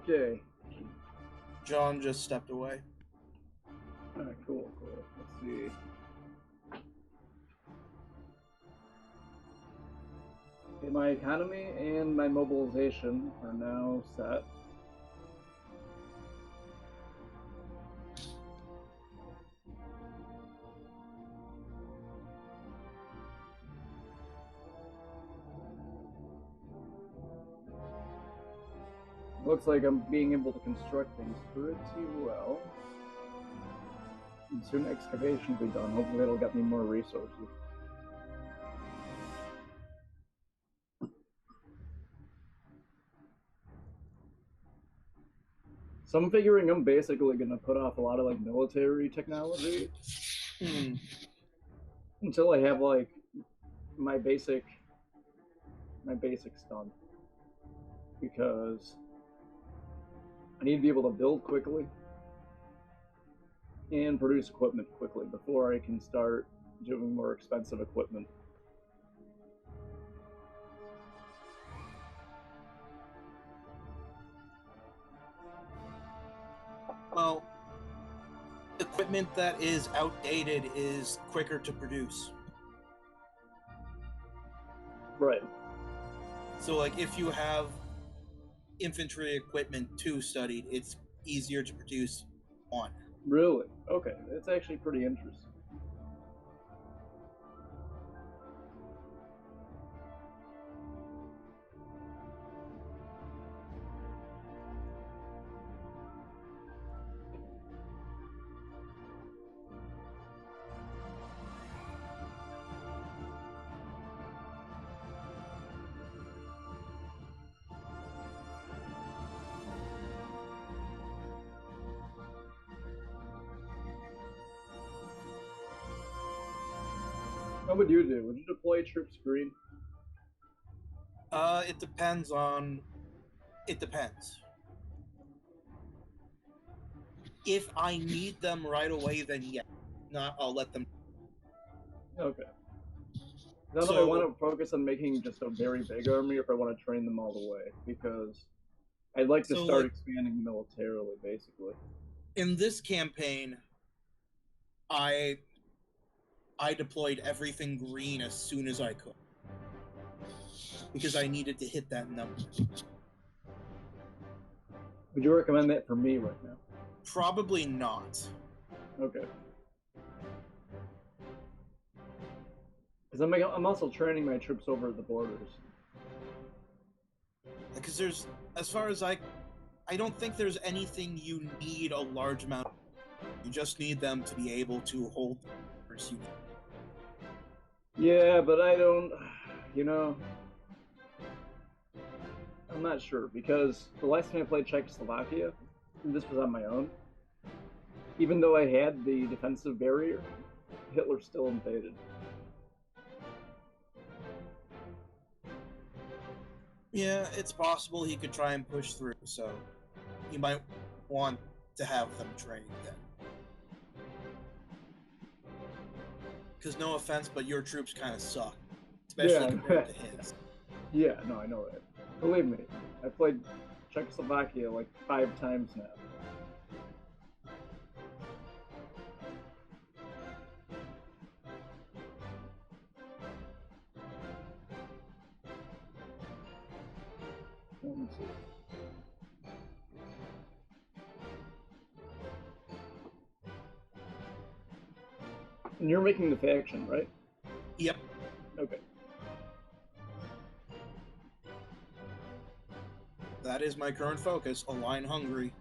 Okay. John just stepped away. Alright, cool. Let's see. Okay, my economy and my mobilization are now set. Looks like I'm being able to construct things pretty well. And soon excavation will be done. Hopefully it'll get me more resources. So I'm figuring I'm basically gonna put off a lot of like military technology until I have like my basics done. Because I need to be able to build quickly and produce equipment quickly before I can start doing more expensive equipment. Well, equipment that is outdated is quicker to produce. Right. So, like, if you have infantry equipment 2 studied, it's easier to produce 1. Really? Okay, it's actually pretty interesting. What would you do? Would you deploy troops green? It depends on... It depends. If I need them right away, then yeah. Not, I'll let them... Okay. I don't know if I want to focus on making just a very big army or if I want to train them all the way, because I'd like to start expanding militarily, basically. In this campaign, I deployed everything green as soon as I could. Because I needed to hit that number. Would you recommend that for me right now? Probably not. Okay. Because I'm also training my troops over the borders. Because there's, as far as I don't think there's anything you need a large amount. You just need them to be able to hold the borders you need. Yeah, but I don't, I'm not sure, because the last time I played Czechoslovakia, this was on my own, even though I had the defensive barrier, Hitler still invaded. Yeah, it's possible he could try and push through, so you might want to have them trained then. Because no offense, but your troops kind of suck, especially compared to his. Yeah, no, I know that. Believe me, I played Czechoslovakia like 5 times now. Let me see. And you're making the faction, right? Yep. Okay. That is my current focus, align Hungary.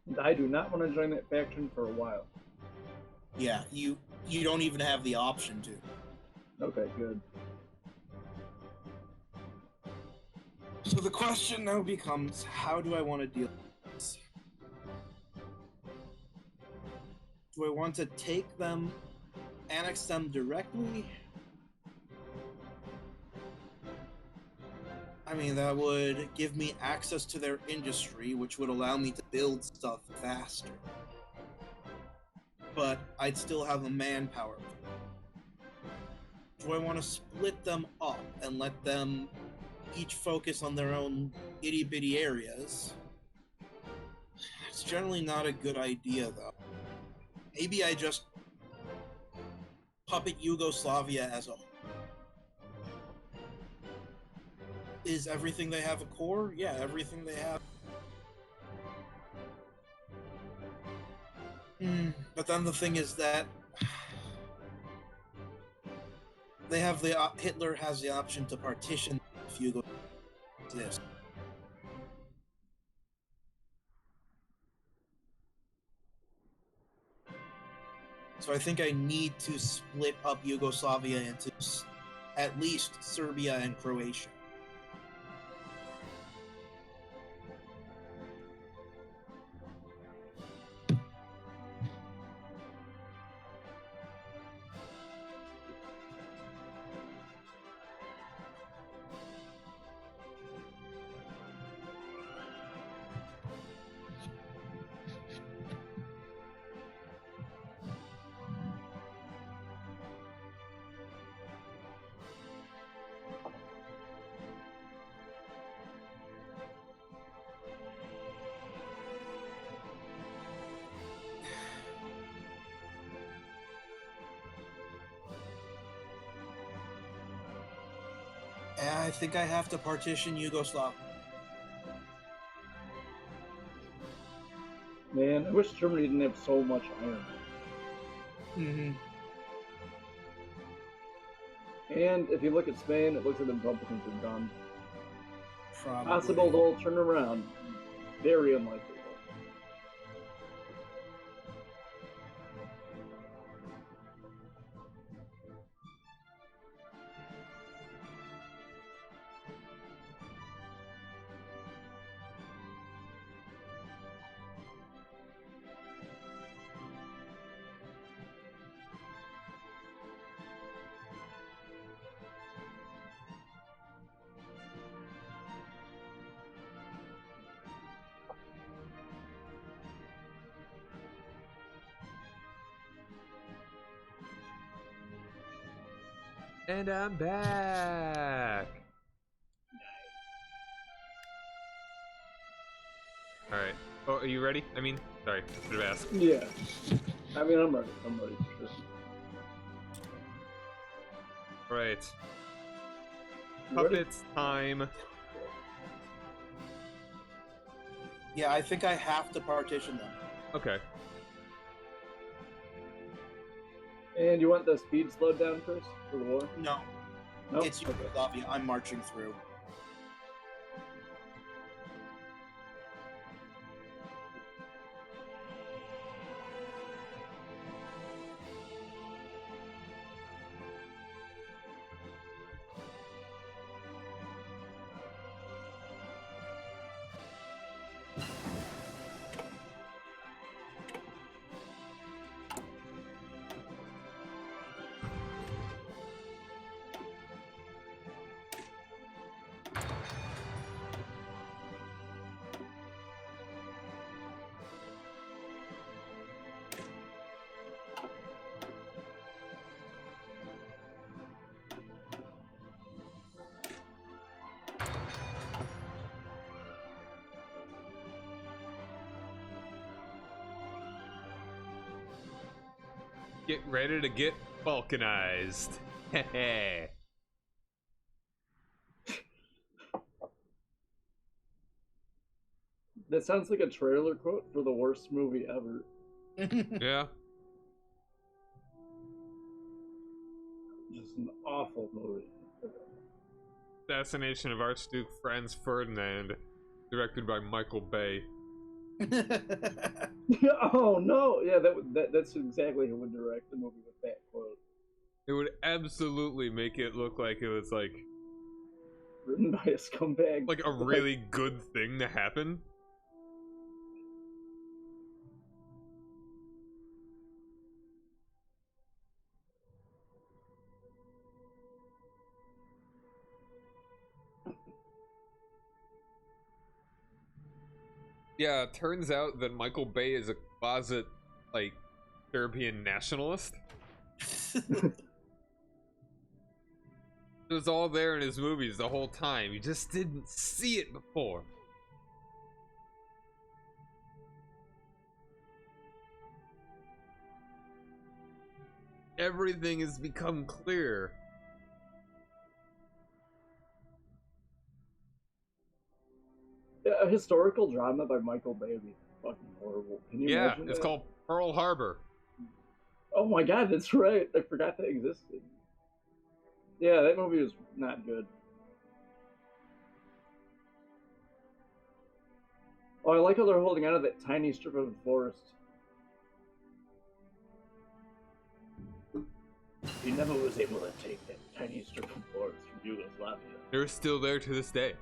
And I do not want to join that faction for a while. Yeah, you don't even have the option to. Okay, good. So the question now becomes, how do I want to deal with this? Do I want to take them, annex them directly? I mean, that would give me access to their industry, which would allow me to build stuff faster. But I'd still have the manpower. Do I want to split them up and let them each focus on their own itty-bitty areas? It's generally not a good idea, though. Maybe I just puppet Yugoslavia as a whole. Is everything they have a core? Yeah, everything they have. But then the thing is that they have Hitler has the option to partition if you go this. So I think I need to split up Yugoslavia into at least Serbia and Croatia. I think I have to partition Yugoslavia. Man, I wish Germany didn't have so much iron. Mm-hmm. And if you look at Spain, it looks like the Republicans are done. Probably. Possible they'll turn around. Very unlikely, though. And I'm back. All right. Oh, are you ready? I mean, sorry, I should have asked. Yeah. I mean, I'm ready. I'm ready for sure. Right. You ready? Puppets time. Yeah, I think I have to partition them. Okay. And you want the speed slowed down, Chris, for the war? No, No? it's Yugoslavia. I'm marching through. Get ready to get balkanized. Heh. That sounds like a trailer quote for the worst movie ever. Yeah. Just an awful movie. Assassination of Archduke Franz Ferdinand, directed by Michael Bay. Oh no! Yeah, that's exactly who would direct the movie with that quote. It would absolutely make it look like it was like Written by a scumbag. a really good thing to happen. Yeah, it turns out that Michael Bay is a closet, Serbian nationalist. It was all there in his movies the whole time. You just didn't see it before. Everything has become clear. A historical drama by Michael Bay would be fucking horrible. Can you imagine It's that? called Pearl Harbor. Oh my god, that's right. I forgot that existed. Yeah, that movie was not good. Oh, I like how they're holding onto that tiny strip of forest. He never was able to take that tiny strip of forest from Yugoslavia. They're still there to this day.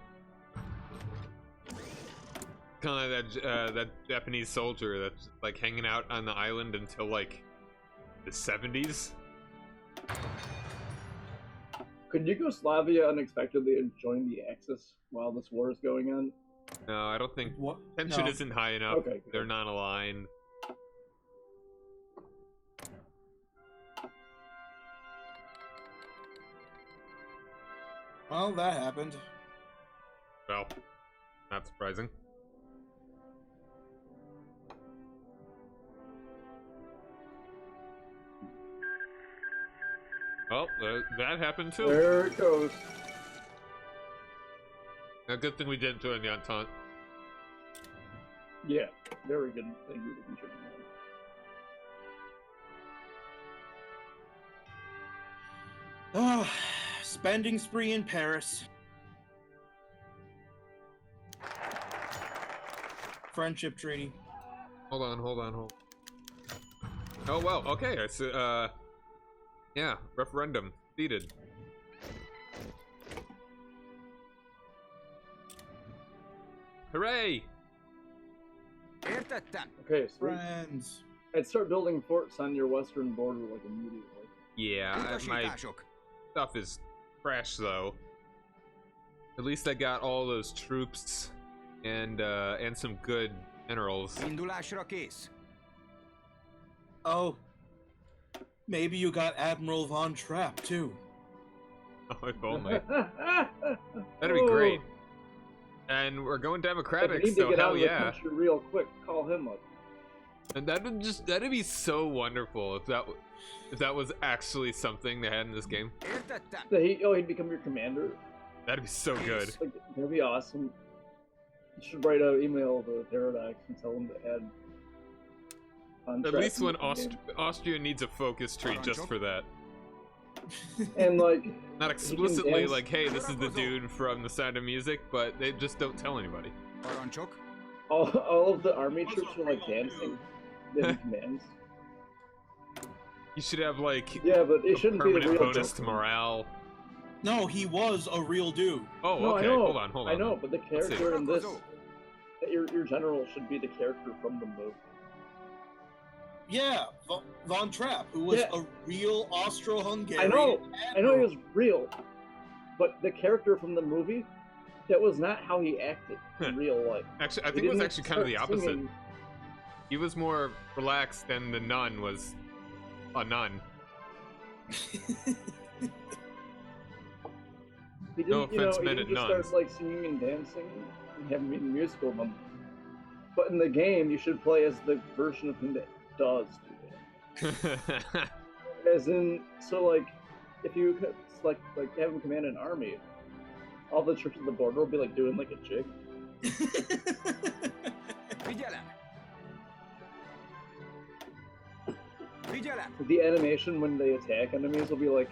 Kind of like that Japanese soldier that's hanging out on the island until the 70s. Could Yugoslavia unexpectedly join the Axis while this war is going on? No, I don't think What? tension No. isn't high enough. Okay, good. They're not aligned. Well, that happened. Well, not surprising. Well, that happened too. There it goes. A good thing we didn't join the Entente. Yeah, very good. Thank you. Ah, spending spree in Paris. Friendship treaty. Hold on. Oh well, okay. I see. Yeah, referendum defeated. Hooray! Értettem. Okay, sweet. Friends. I'd start building forts on your western border immediately. Yeah, my Utasítások. stuff is trash though. At least I got all those troops and some good minerals. Indulásra kész. Oh, maybe you got Admiral Von Trapp too. Oh, if only. That'd be great. And we're going If you democratic, need to so get out hell of the yeah. country real quick, call him up. And that'd be so wonderful if that was actually something they had in this game. Értettem. So he'd become your commander. That'd be so good. Like, that'd be awesome. You should write an email to Paradox and tell them to add. At least when Austria needs a focus tree just for that. And like, not explicitly like, hey, this is the dude from The Sound of Music, but they just don't tell anybody. All of the army troops were like dancing. They had commands. You should have like but it shouldn't be a permanent real bonus to morale. No, he was a real dude. Oh, no, okay. Hold on. I know, but the character in this, your general should be the character from the movie. Yeah, Von Trapp, who was a real Austro-Hungarian. I know he was real, but the character from the movie, that was not how he acted in real life. Actually, I think it was actually kind of the opposite. Singing. He was more relaxed than the nun was a nun. He didn't, No offense meant he at didn't just nuns. start like singing and dancing and having a musical number. But in the game, you should play as the version of him that does do that. As in, so like, if you like have him command an army, all the troops at the border will be like doing like a jig. The animation when they attack enemies will be like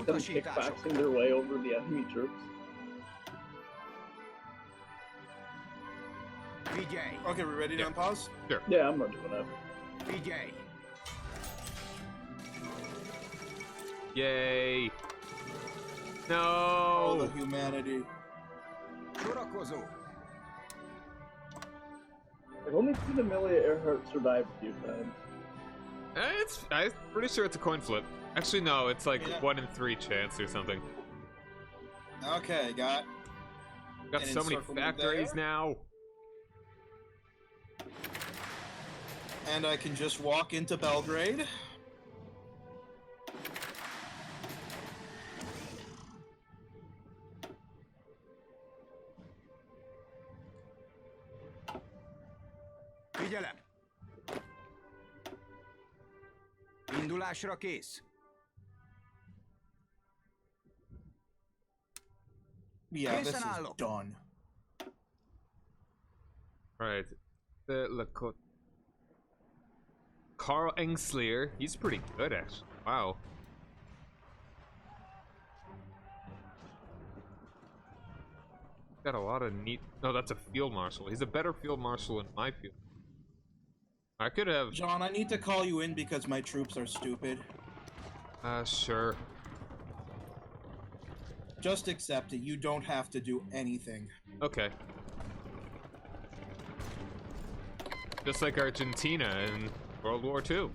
them kickboxing their way over the enemy troops. Okay, we ready to unpause? Sure. Yeah, I'm ready for that. Yay! No! All the humanity. I've only seen Amelia Earhart survive a few times. I'm pretty sure it's a coin flip. Actually, no, it's like 1 in 3 chance or something. Okay, got so many factories now. And I can just walk into Belgrade. Figyelem! Indulásra kész. Yeah, this is done. Right. Carl Engslier. He's pretty good, actually. Wow. Got a lot of neat... No, that's a field marshal. He's a better field marshal than my field. I could have... John, I need to call you in because my troops are stupid. Sure. Just accept it. You don't have to do anything. Okay. Just like Argentina in World War II.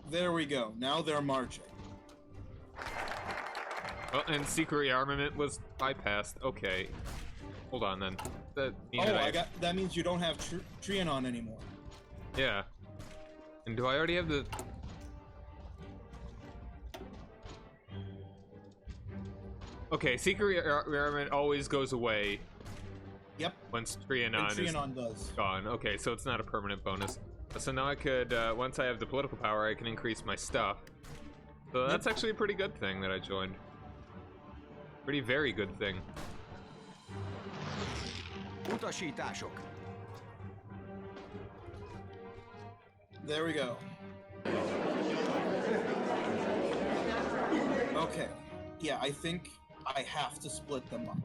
There we go. Now they're marching. Oh, and secret rearmament was bypassed. Okay. Hold on then. That that means you don't have Trianon anymore. Yeah. And do I already have the... Okay, secret rearmament always goes away. Yep. Once Trianon is gone. Okay, so it's not a permanent bonus. So now I could, once I have the political power, I can increase my stuff. So that's actually a pretty good thing that I joined. Pretty very good thing. Utasítások. There we go. Okay. Yeah, I think I have to split them up.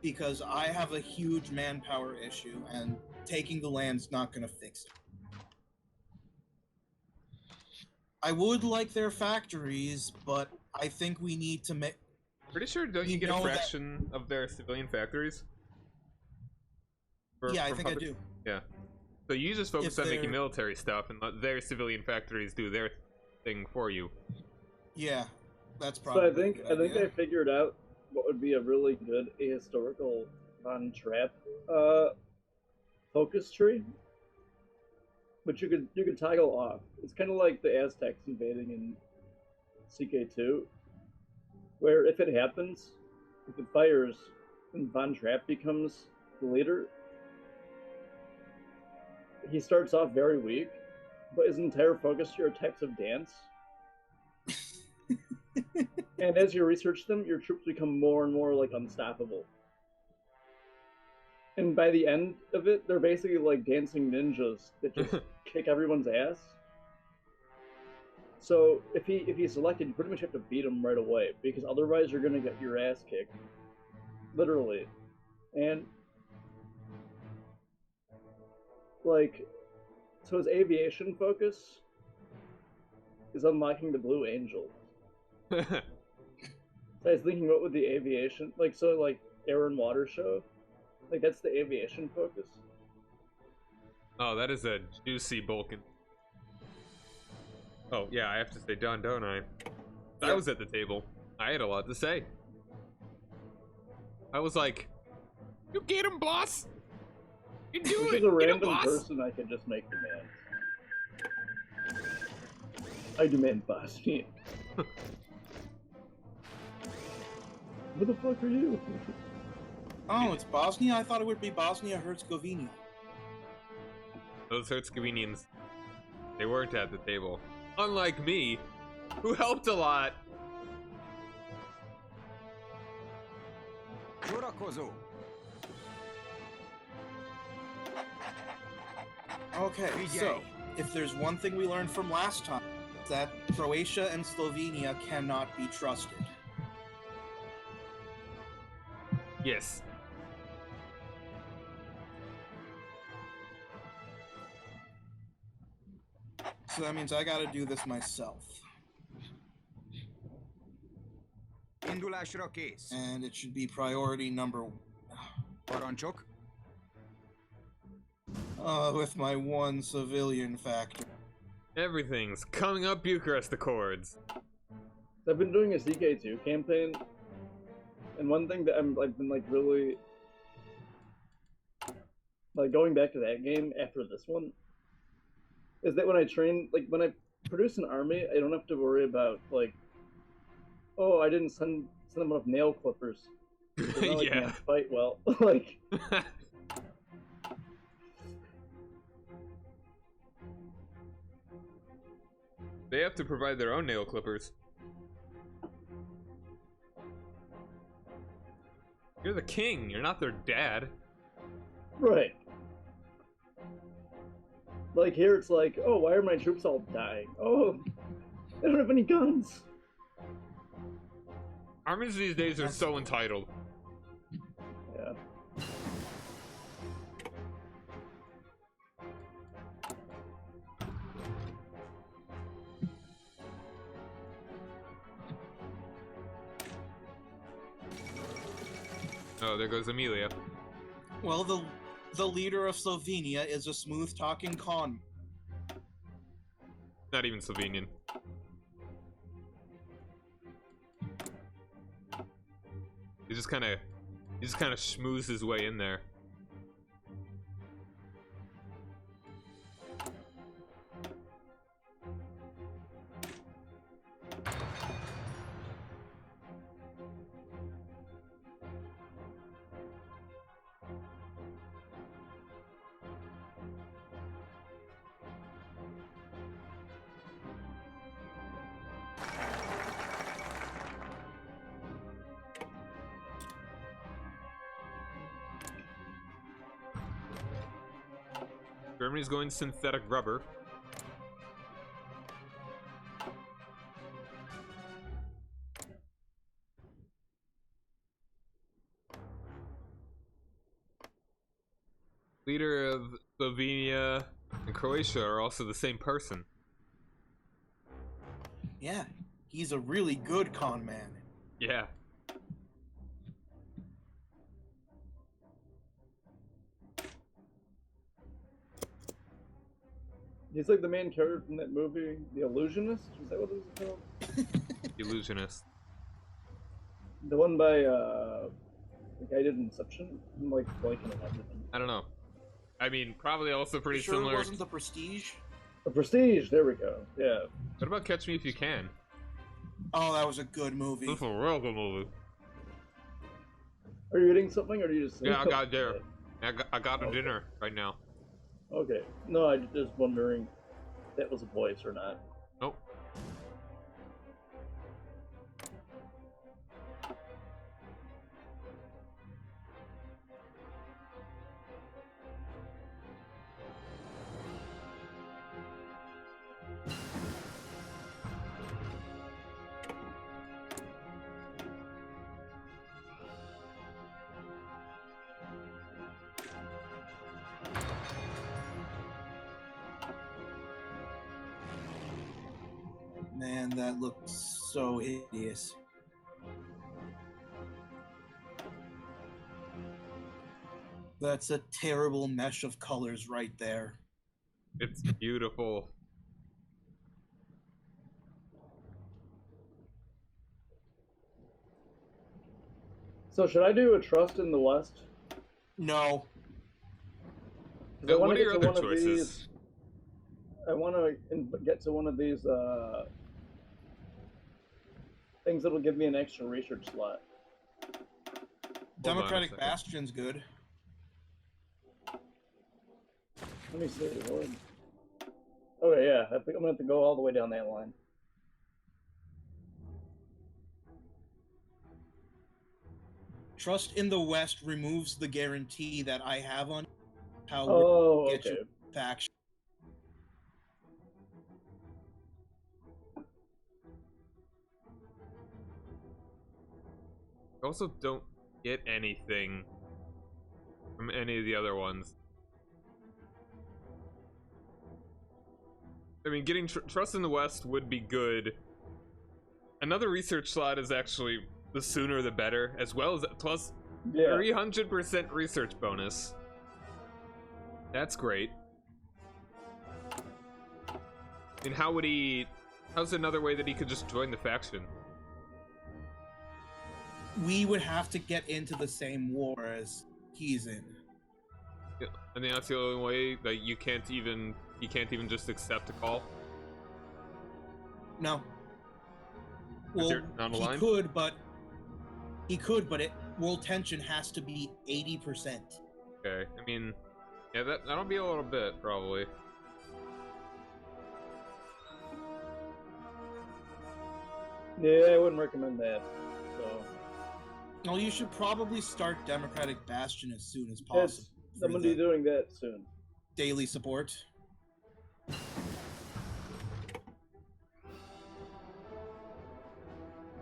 Because I have a huge manpower issue, and taking the land's not gonna fix it. I would like their factories, but I think we need to make... Pretty sure, don't you get a fraction of their civilian factories? Yeah, I think I do. Yeah. So you just focus on making military stuff, and let their civilian factories do their thing for you. Yeah, that's probably. So I think I figured out what would be a really good ahistorical Von Trapp focus tree, which you could toggle off. It's kind of like the Aztecs invading in CK2, where if it happens, if it fires, and Von Trapp becomes the leader, he starts off very weak, but his entire focus tree are types of dance. And as you research them, your troops become more and more like unstoppable. And by the end of it, they're basically like dancing ninjas that just kick everyone's ass. So if he's selected, you pretty much have to beat him right away, because otherwise you're gonna get your ass kicked, literally. And like, so his aviation focus is unlocking the Blue Angels. So I was thinking, what would the aviation like? So like air and water show, like that's the aviation focus. Oh, that is a juicy Vulcan. Oh yeah, I have to stay done, don't I? I was at the table. I had a lot to say. I was like, "You get him, boss! You do If it! there's a Get him, random boss!" person, I could just make demands. I demand Bosnia. Who the fuck are you? Oh, it's Bosnia? I thought it would be Bosnia-Herzegovina. Those Herzegovinians, they weren't at the table. Unlike me, who helped a lot. Sorakozó. Okay, so if there's one thing we learned from last time, it's that Croatia and Slovenia cannot be trusted. Yes. So that means I gotta do this myself. Indulásra kész. And it should be priority number one. Parancsok. With my one civilian factor. Everything's coming up Bucharest Accords. I've been doing a CK2 campaign, and one thing that I've been like really like going back to that game after this one is that when I train, like when I produce an army, I don't have to worry about like, oh, I didn't send them enough nail clippers. So now I Yeah. can't fight well. Like, They have to provide their own nail clippers. You're the king, you're not their dad. right. Like here, it's like, oh, why are my troops all dying? Oh, they don't have any guns. Armies these days are so entitled. Yeah. Oh, there goes Amelia. Well, the leader of Slovenia is a smooth-talking con. Not even Slovenian. He just kind of schmoozed his way in there. Germany's going synthetic rubber. Leader of Slovenia and Croatia are also the same person. Yeah, he's a really good con man. Yeah. He's like the main character from that movie, The Illusionist. Is that what it was called? Illusionist. The one by the guy did Inception. I'm like blanking on everything. I don't know. I mean, probably also pretty You sure similar. it wasn't The Prestige? The Prestige. There we go. Yeah. What about Catch Me If You Can? Oh, that was a good movie. This is a real good movie. Are you eating something, or do you just? Yeah, I got dinner. I got a dinner right now. Okay. No, I just wondering if that was a voice or not. Nope. man, that looks so hideous. That's a terrible mesh of colors right there. It's beautiful. So should I do a trust in the West? No. 'Cause I want What to are get your to other one of choices? these. I want to get to one of these things that'll give me an extra research slot. Democratic Bastion's good. Let me see. Okay, yeah. I think I'm gonna have to go all the way down that line. Trust in the West removes the guarantee that I have on how Oh, we get okay. your faction. I also don't get anything from any of the other ones. I mean, getting trust in the West would be good. Another research slot is actually the sooner the better, as well as plus 300% research bonus. That's great. I mean, how would he... How's another way that he could just join the faction? We would have to get into the same war as he's in. Yeah, I think that's the only way that he can't even just accept a call. No. Well, he could, but world tension has to be 80%. Okay, I mean, yeah, that'll be a little bit probably. Yeah, I wouldn't recommend that. So. Well, you should probably start Democratic Bastion as soon as possible. I'm gonna be doing that soon. Daily support. That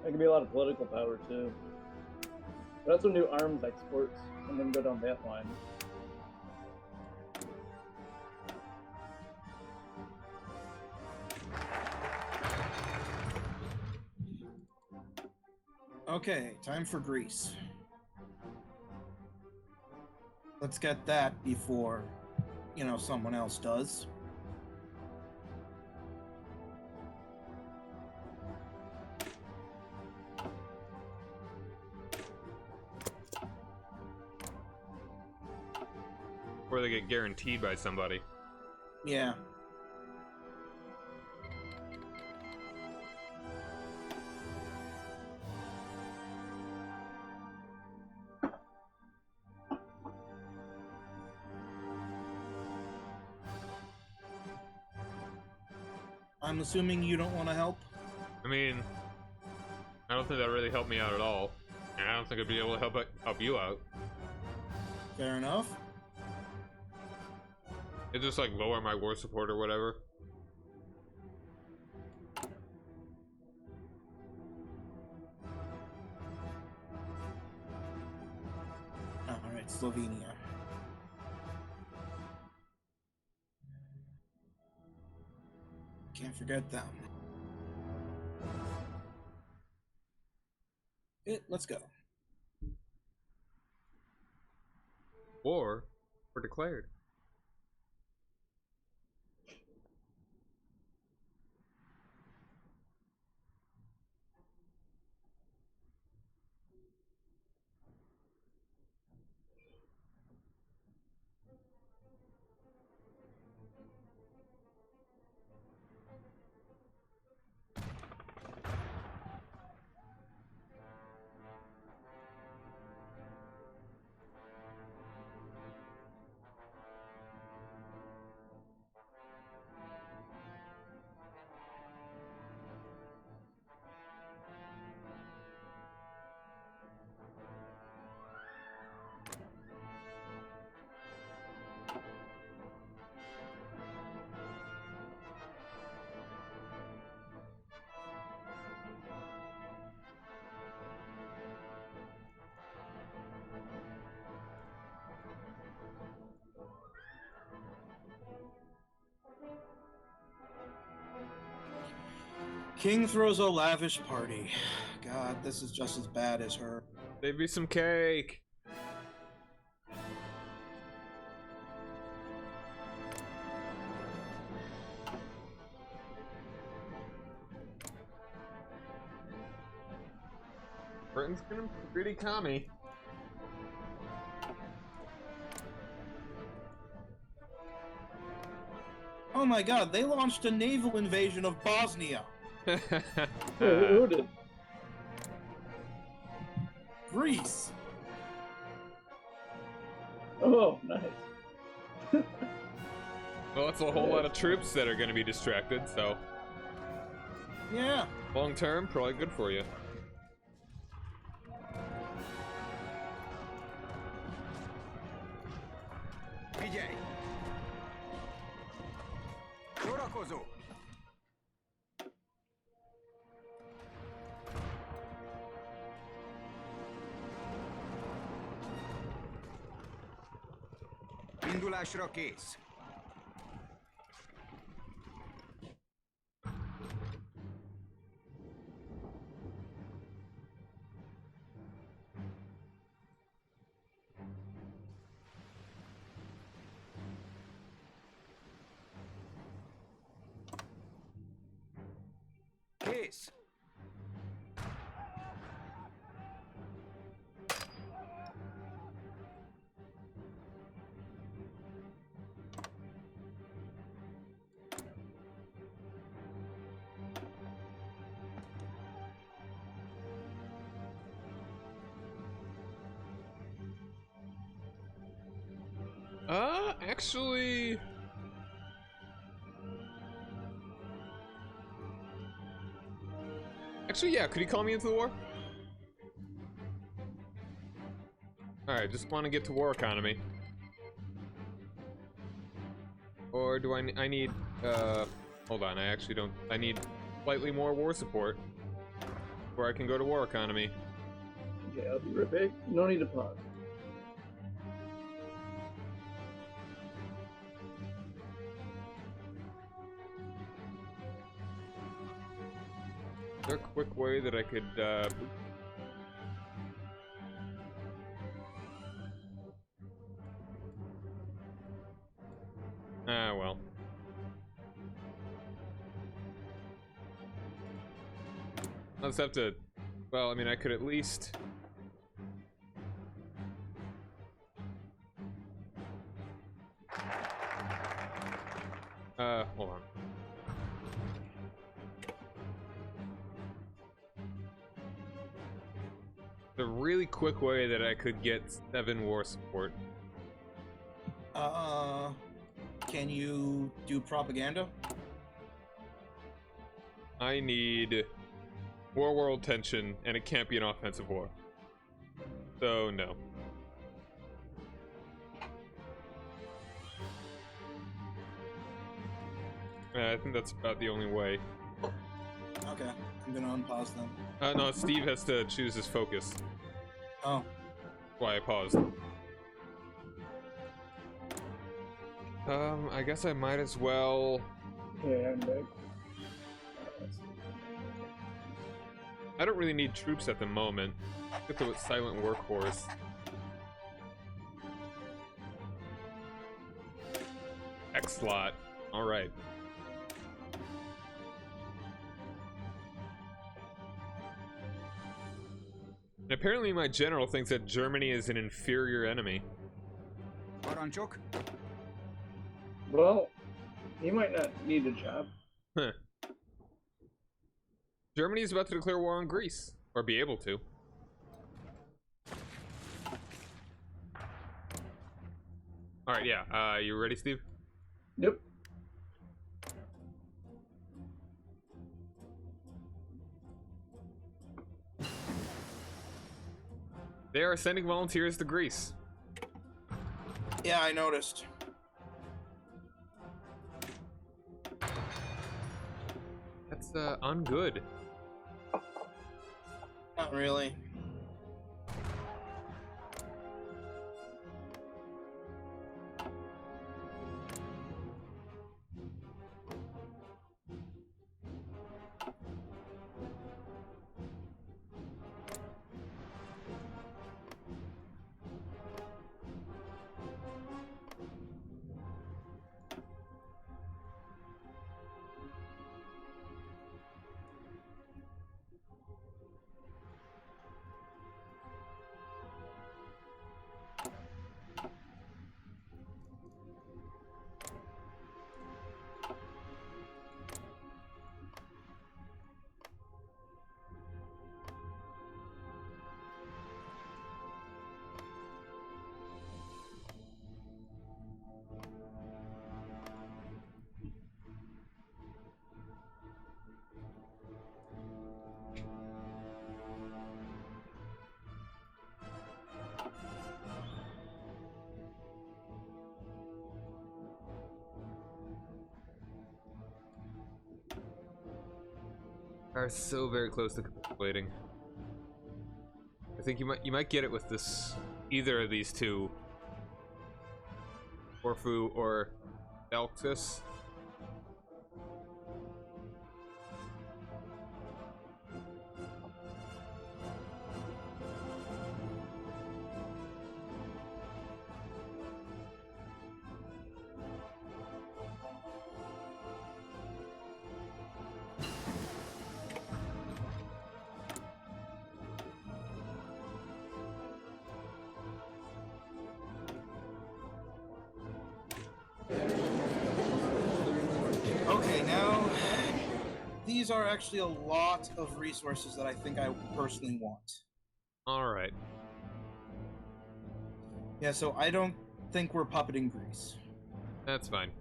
could be a lot of political power too. But also new arms exports, and then go down that line. Okay, time for Greece. Let's get that before, someone else does. Or they get guaranteed by somebody. Yeah. I'm assuming you don't want to help? I mean, I don't think that really helped me out at all. And I don't think I'd be able to help you out. Fair enough. It just like lower my war support or whatever. Alright, Slovenia. Can't forget them. Let's go. War were declared. King throws a lavish party. God, this is just as bad as her. Save me some cake. Britain's gonna be pretty commie. Oh my god, they launched a naval invasion of Bosnia. Who did? Greece. Oh, nice. Well, that's a whole lot of troops that are going to be distracted, so Yeah. long term, probably good for you. PJ. Kozo. Indulásra kész. Kész. Actually, yeah, could he call me into the war? Alright, just want to get to war economy. Or do I need, hold on, I actually don't, I need slightly more war support before I can go to war economy. Okay, I'll be right back. No need to pause. Is there a quick way that I could, well. I'll just have to, well, I mean, I could at least... hold on. The really quick way that I could get 7 war support. Can you do propaganda? I need war world tension, and it can't be an offensive war. So, no. I think that's about the only way. Okay, I'm gonna unpause then. No, Steve has to choose his focus. Oh. That's why I paused. I guess I might as well... Okay, I'm back. I don't really need troops at the moment. Get the silent workforce. X slot. Alright. And apparently my general thinks that Germany is an inferior enemy. Parancsok. Well, he might not need a job. Huh. Germany is about to declare war on Greece. Or be able to. Alright, yeah. You ready, Steve? Yep. They are sending volunteers to Greece. Yeah, I noticed. That's, ungood. Not really. are so very close to completing. I think you might get it with this either of these two, Corfu or Alexis. Okay, now these are actually a lot of resources that I think I personally want. Alright. Yeah, so I don't think we're puppeting Greece. That's fine.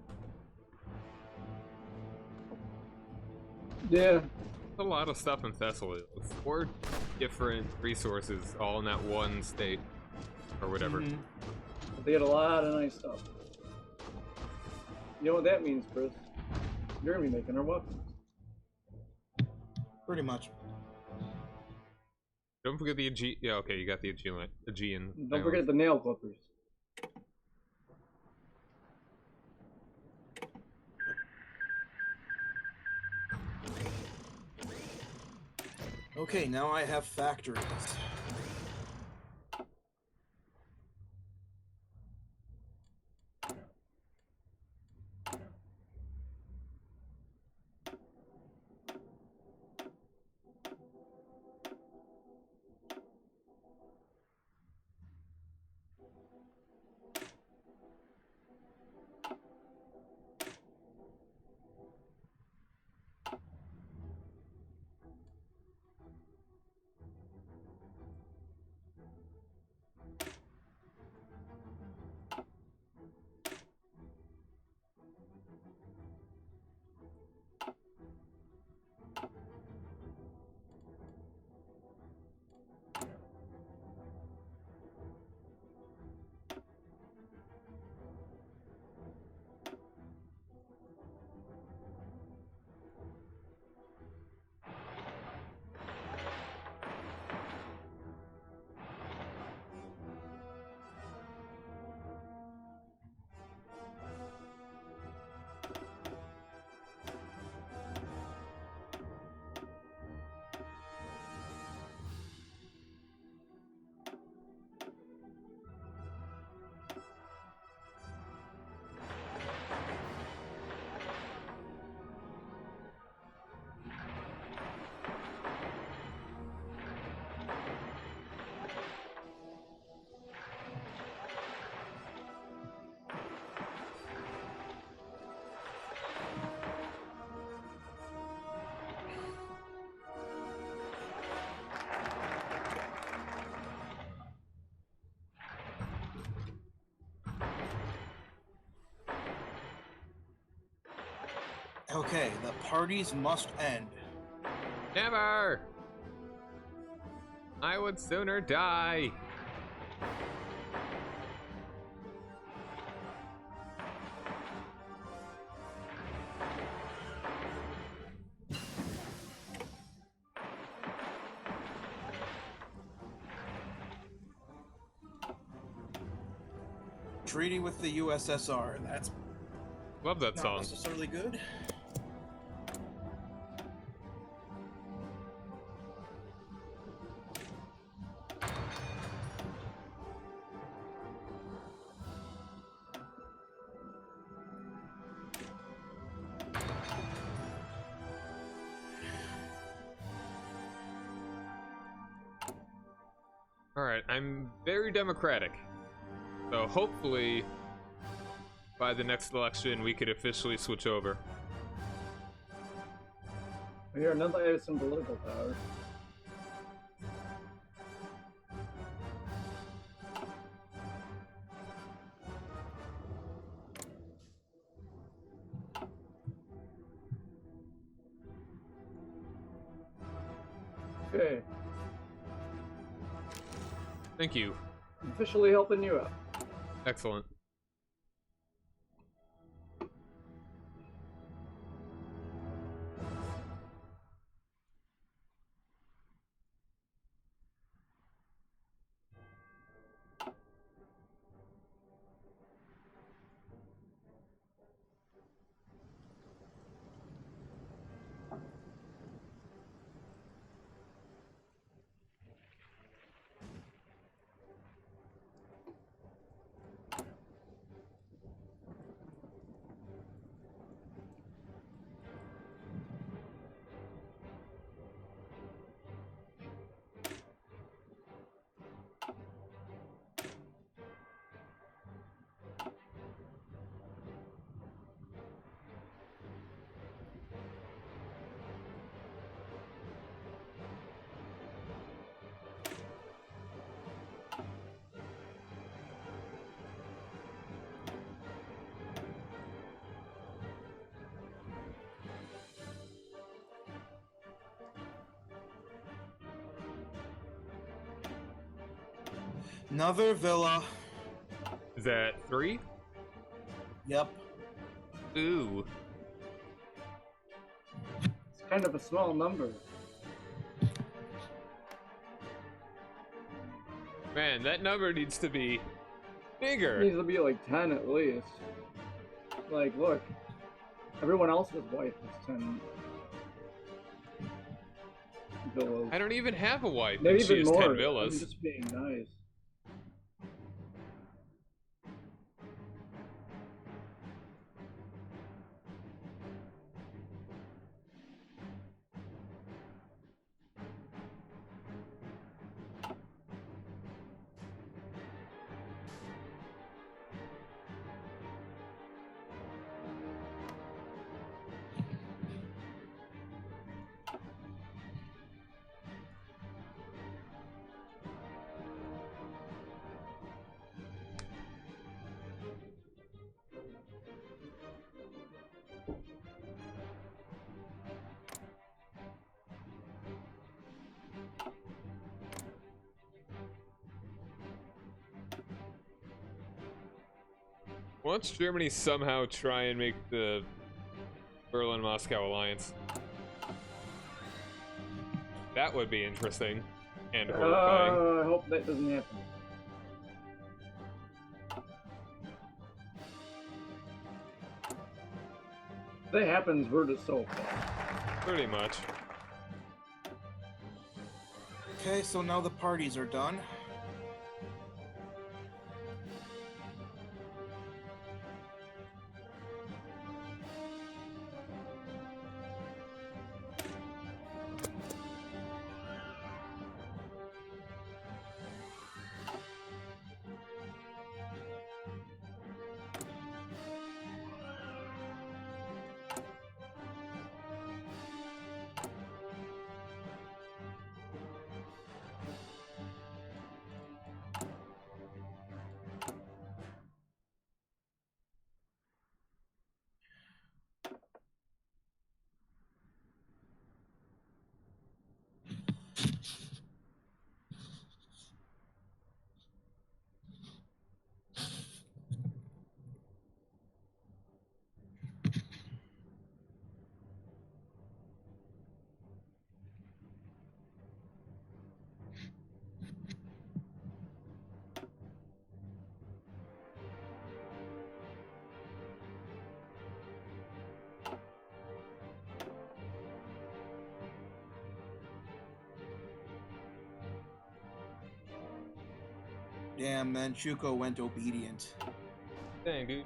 Yeah. A lot of stuff in Thessaly. 4 different resources all in that one state. Or whatever. Mhm. They had a lot of nice stuff. You know what that means, Chris? You're gonna be making our weapons. Pretty much. Don't forget the Aegean. Yeah, okay, you got the Aegean. Don't forget the nail clippers. Okay, now I have factories. Okay, the parties must end. Never! I would sooner die! Treaty with the USSR. That's Love that not song. necessarily good. Alright, I'm very democratic. So hopefully, by the next election, we could officially switch over. Here, another has some political power. Okay, Thank you. officially helping you out. Excellent. Another villa. Is that 3? Yep. Ooh. It's kind of a small number. Man, that number needs to be It bigger. needs to be like 10 at least. Like, look. Everyone else's wife is 10 villas. I don't even have a wife, Maybe and she even has more. 10 I'm villas. just being nice. Once Germany somehow try and make the Berlin-Moscow alliance, that would be interesting and horrifying. I hope that doesn't happen. If that happens, we're just so fucked. Pretty much. Okay, so now the parties are done. Damn, Manchukuo went obedient. Dang, dude.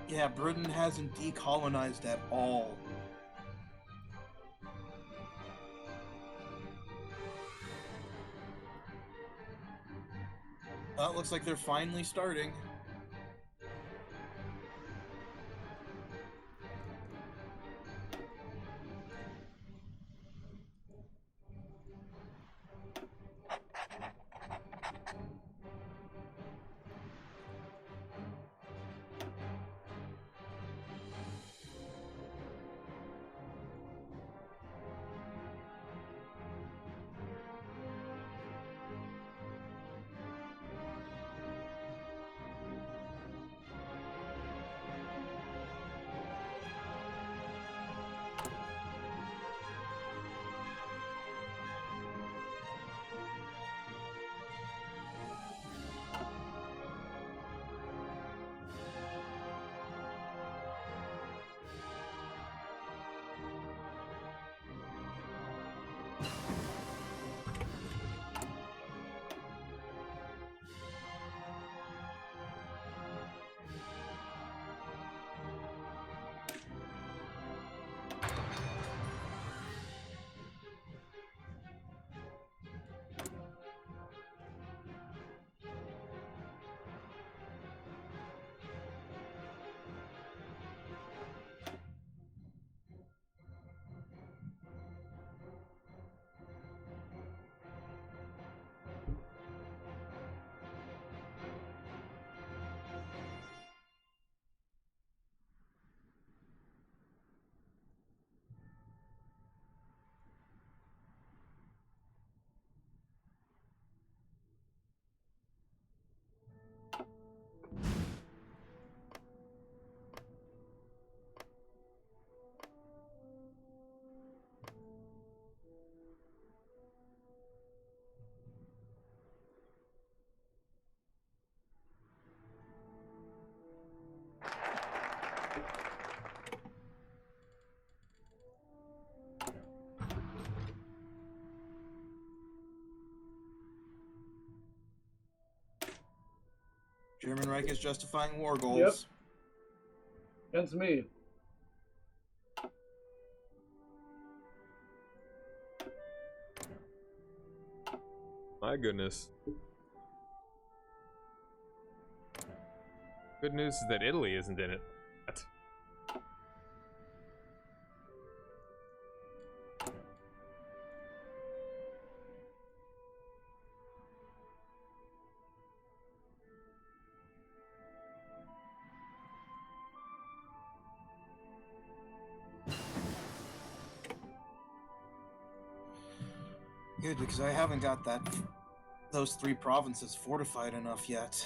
Yeah, Britain hasn't decolonized at all. Oh, it looks like they're finally starting. German Reich is justifying war goals. Yep. Against me. My goodness. Good news is that Italy isn't in it. What? Good, because I haven't got those 3 provinces fortified enough yet.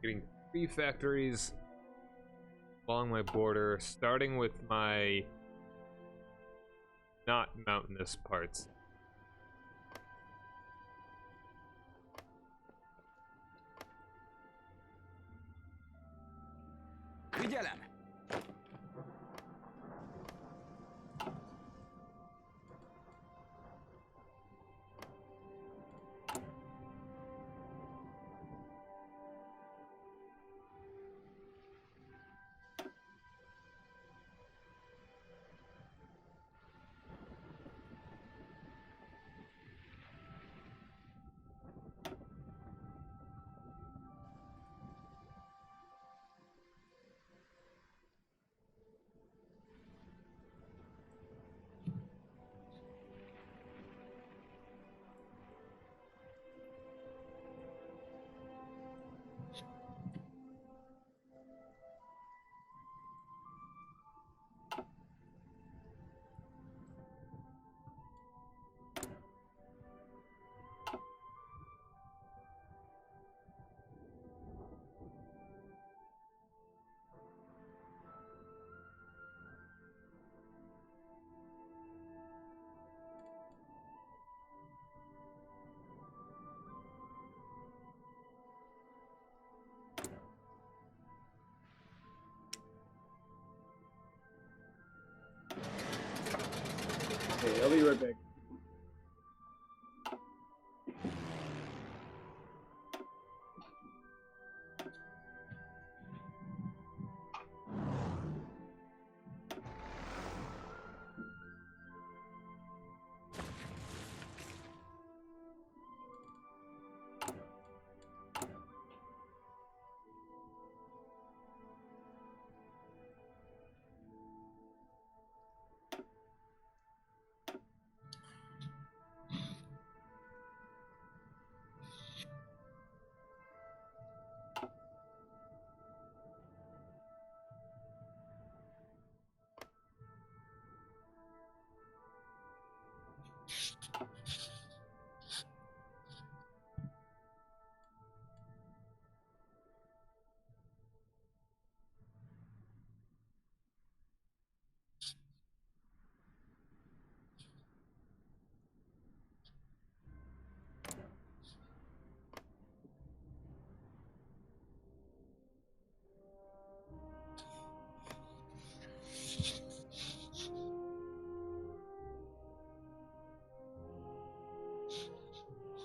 Getting 3 factories along my border, starting with my not mountainous parts. Figyelem! Okay, I'll be right back.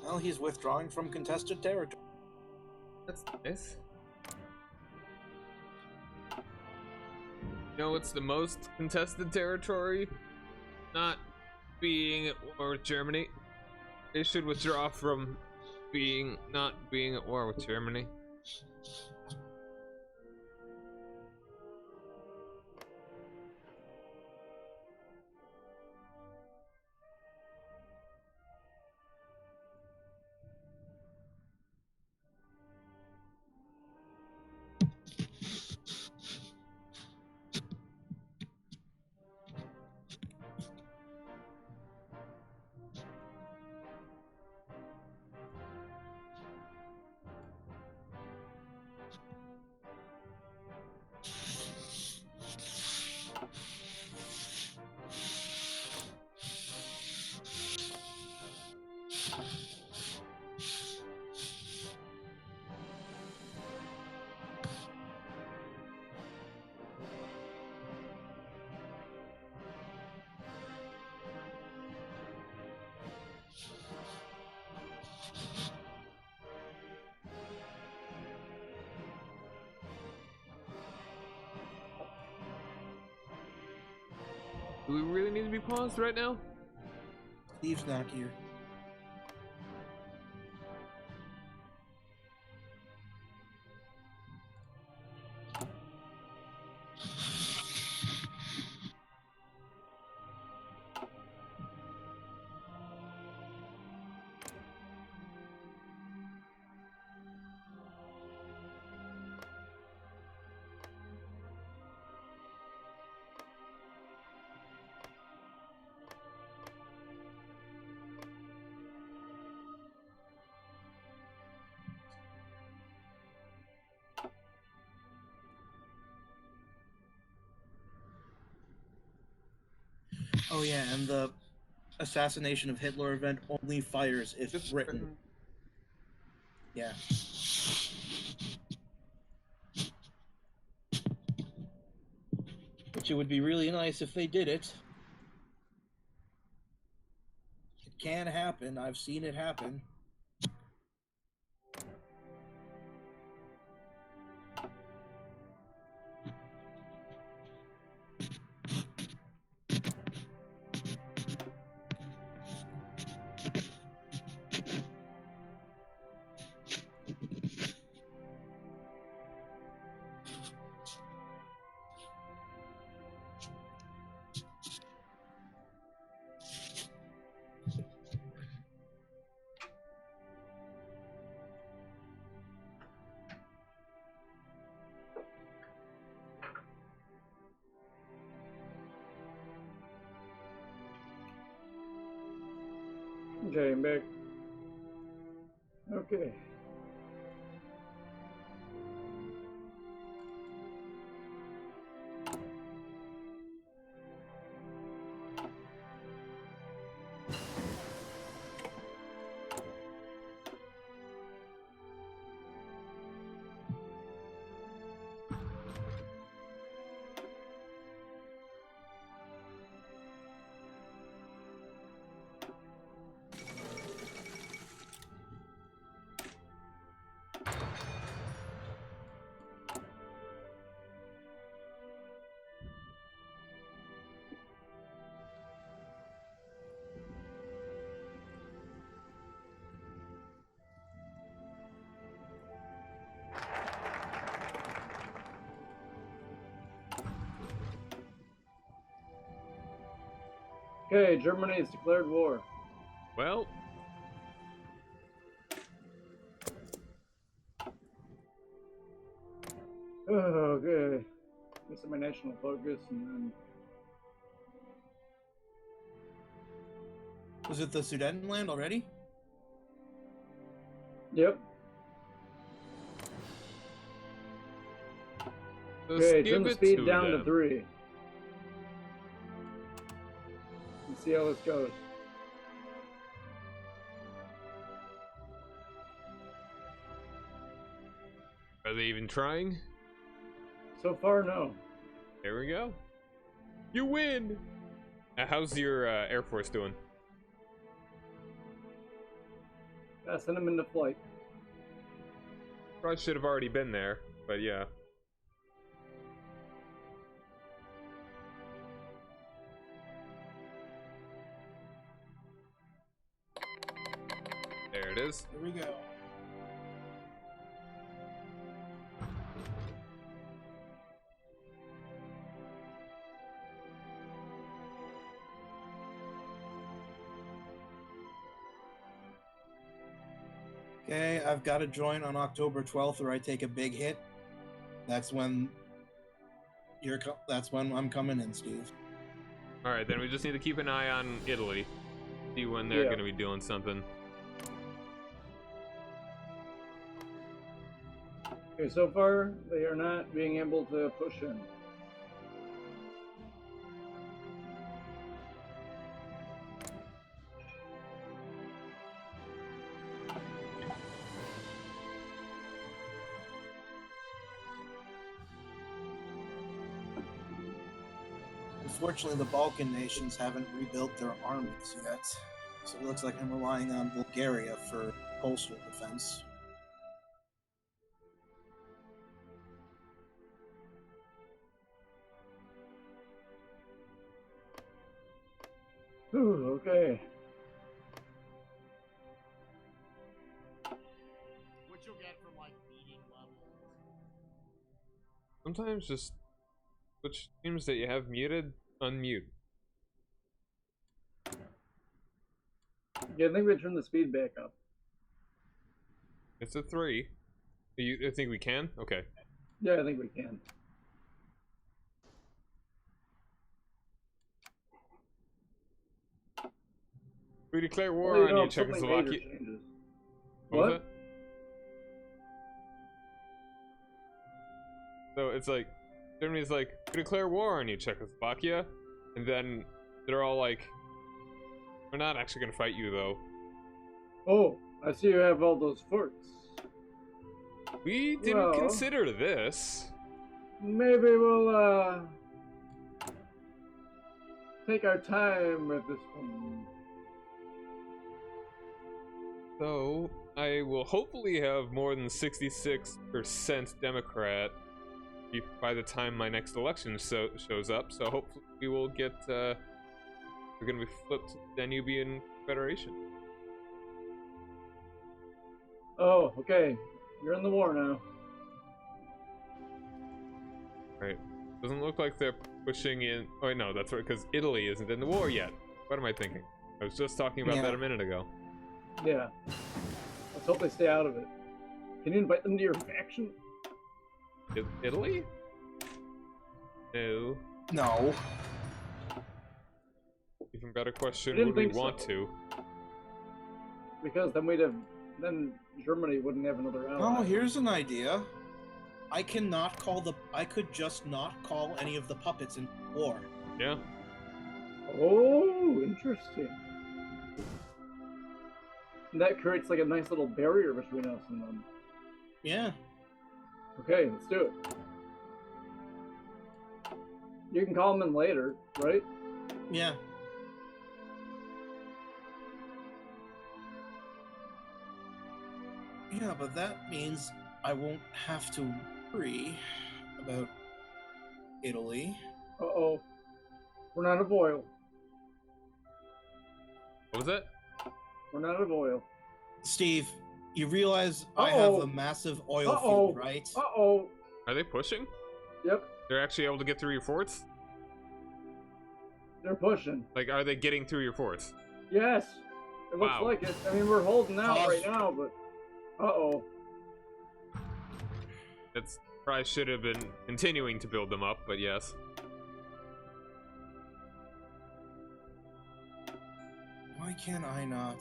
Well, he's withdrawing from contested territory. That's nice. You know what's the most contested territory? Not being at war with Germany. They should withdraw from not being at war with Germany. Do we really need to be paused right now? Steve's not here. Oh yeah, and the assassination of Hitler event only fires if Just written. Yeah. Which it would be really nice if they did it. It can happen. I've seen it happen. Okay, I'm back. Okay. Okay, Germany has declared war. Well, Oh, okay. This is my national focus, and then Was it the Sudetenland already? yep. let's Okay, give trim it speed to down to them. 3. Let's see how this goes. Are they even trying? So far, no. There we go. You win! How's your Air Force doing? Send them into flight. Probably should have already been there, but yeah. There There it is. Here we go. Okay, I've got to join on October 12th, or I take a big hit. That's when that's when I'm coming in, Steve. All right, then we just need to keep an eye on Italy, see when they're going to be doing something. Okay, so far they are not being able to push in. Unfortunately, the Balkan nations haven't rebuilt their armies yet, so it looks like I'm relying on Bulgaria for coastal defense. Ooh, okay. What you'll get from like beating levels. Sometimes just switch teams that you have muted, unmute. Yeah, I think we turn the speed back up. It's a 3. I think we can? Okay. Yeah, I think we can. We declare war Well, you on know, you, something Czechoslovakia. major changes. What was What? it? So it's like, Germany's like, we declare war on you, Czechoslovakia. And then they're all like, we're not actually gonna fight you though. Oh, I see you have all those forts. We didn't Well, consider this. maybe we'll take our time with this one. So, I will hopefully have more than 66% Democrat by the time my next election shows up. So hopefully we will get, we're gonna be flipped to the Danubian Confederation. Oh, okay. You're in the war now. Right. Doesn't look like they're pushing in. Oh, wait, no, that's right, because Italy isn't in the war yet. What am I thinking? I was just talking about that a minute ago. Yeah. Let's hope they stay out of it. Can you invite them to your faction? Italy? No. No. Even better question, I didn't would we think want so. to? Because then Germany wouldn't have another ally. Oh, here's an idea. I could just not call any of the puppets in war. Yeah. Oh, interesting. And that creates like a nice little barrier between us and them. Yeah. Okay, let's do it. You can call them in later, right? Yeah. Yeah, but that means I won't have to worry about Italy. Uh-oh. We're not of oil. What was that? We're not of oil. Steve, you realize I have a massive oil field, right? Uh-oh. Are they pushing? Yep, They're actually able to get through your forts? they're pushing. Like, are they getting through your forts? Yes, it looks Wow. like it. I mean, we're holding out Pause. right now, but... Uh-oh. That's probably should have been continuing to build them up, but yes. Why can't I not?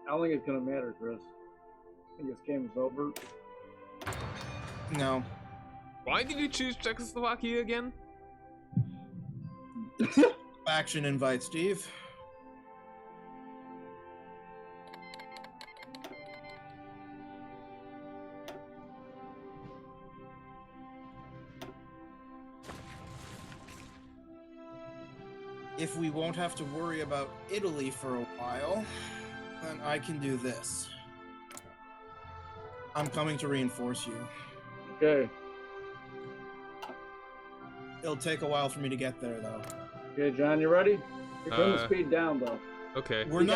I don't think it's gonna matter, Chris. I think this game is over. No. Why did you choose Czechoslovakia again? Faction invite, Steve. If we won't have to worry about Italy for a while, then I can do this. I'm coming to reinforce you. Okay. It'll take a while for me to get there, though. Okay, John, you ready? You turn the speed down, though. Okay. We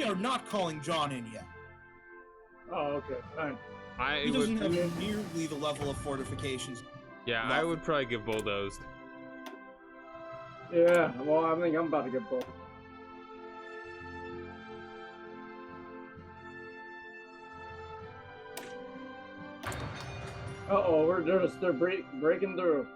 are not calling John in yet. Oh, okay, fine. He doesn't have nearly the level of fortifications. Yeah, I would probably give bulldozed. Yeah, well, I think I'm about to get both. Uh-oh, they're breaking through.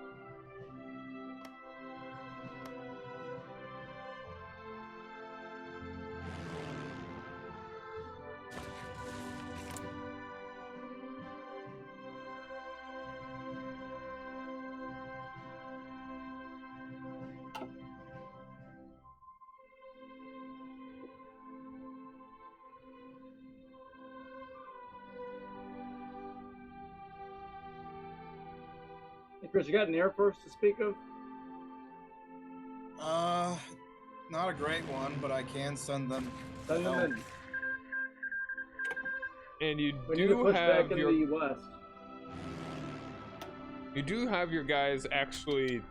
Hey, Chris, you got an Air Force to speak of? Not a great one, but I can send them. Send them in. And you We need to do push have back your in the west. you do have your guys actually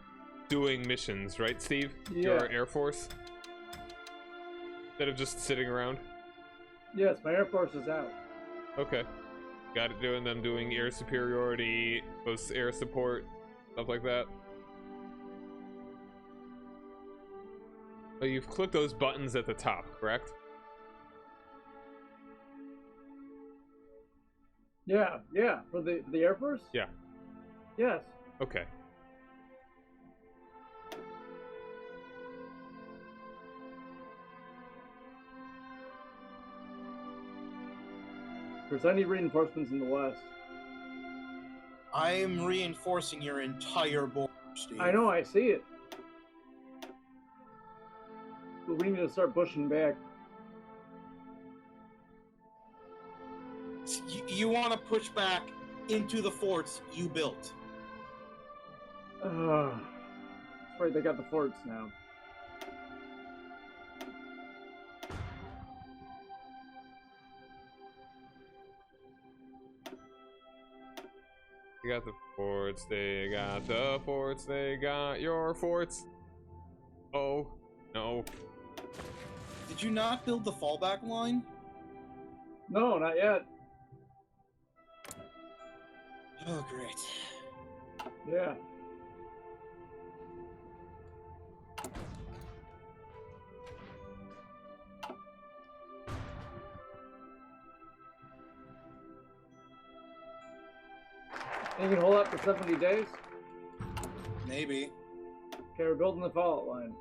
doing missions, right, Steve? Yeah. Your Air Force? Instead of just sitting around? Yes, my Air Force is out. Okay. Got it, doing air superiority, post air support, stuff like that. Oh, you've clicked those buttons at the top, correct? Yeah, for the Air Force? Yeah. Yes. Okay. Chris, I need reinforcements in the west. I am reinforcing your entire border, Steve. I know, I see it. But we need to start pushing back. You want to push back into the forts you built. Right, they got the forts now. They got the forts, they got the forts, they got your forts. Oh, no. Did you not build the fallback line? No, not yet. Oh, great. Yeah. You can hold up for 70 days? Maybe. Okay, we're building the fallout line.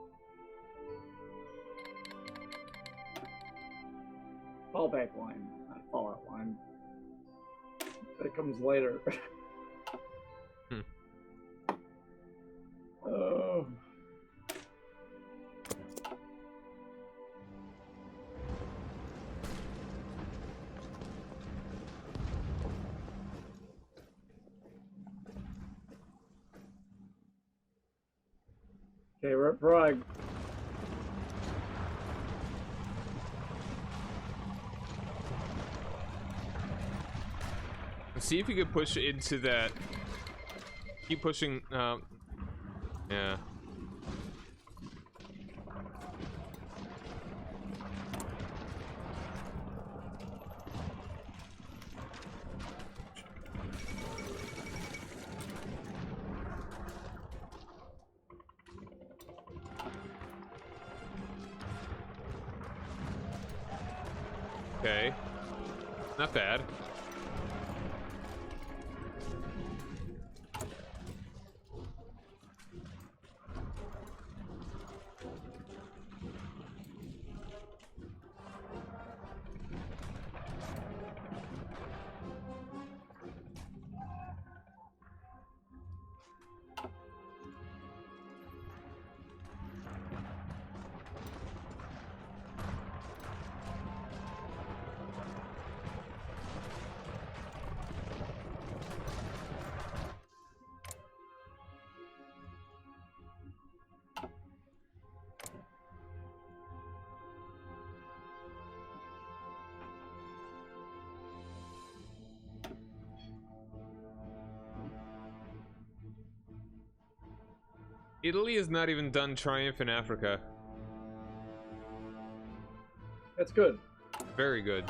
Fallback line, not fallout line. That comes later. Oh. Okay, we're at Prague. See if you could push into that. Keep pushing. Yeah. Okay. Not bad. Italy is not even done triumph in Africa. That's good. Very good.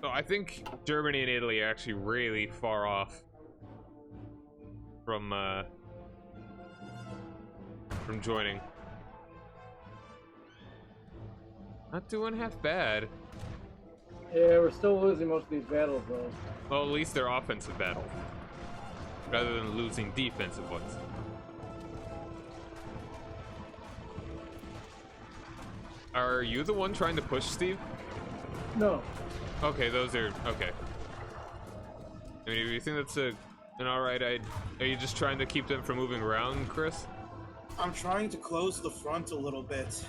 So I think Germany and Italy are actually really far off from joining. Not doing half bad. Yeah, we're still losing most of these battles, though. Well, at least they're offensive battles, rather than losing defensive ones. Are you the one trying to push, Steve? No. Okay, those are okay. I mean, do you think that's an alright idea? Are you just trying to keep them from moving around, Chris? I'm trying to close the front a little bit.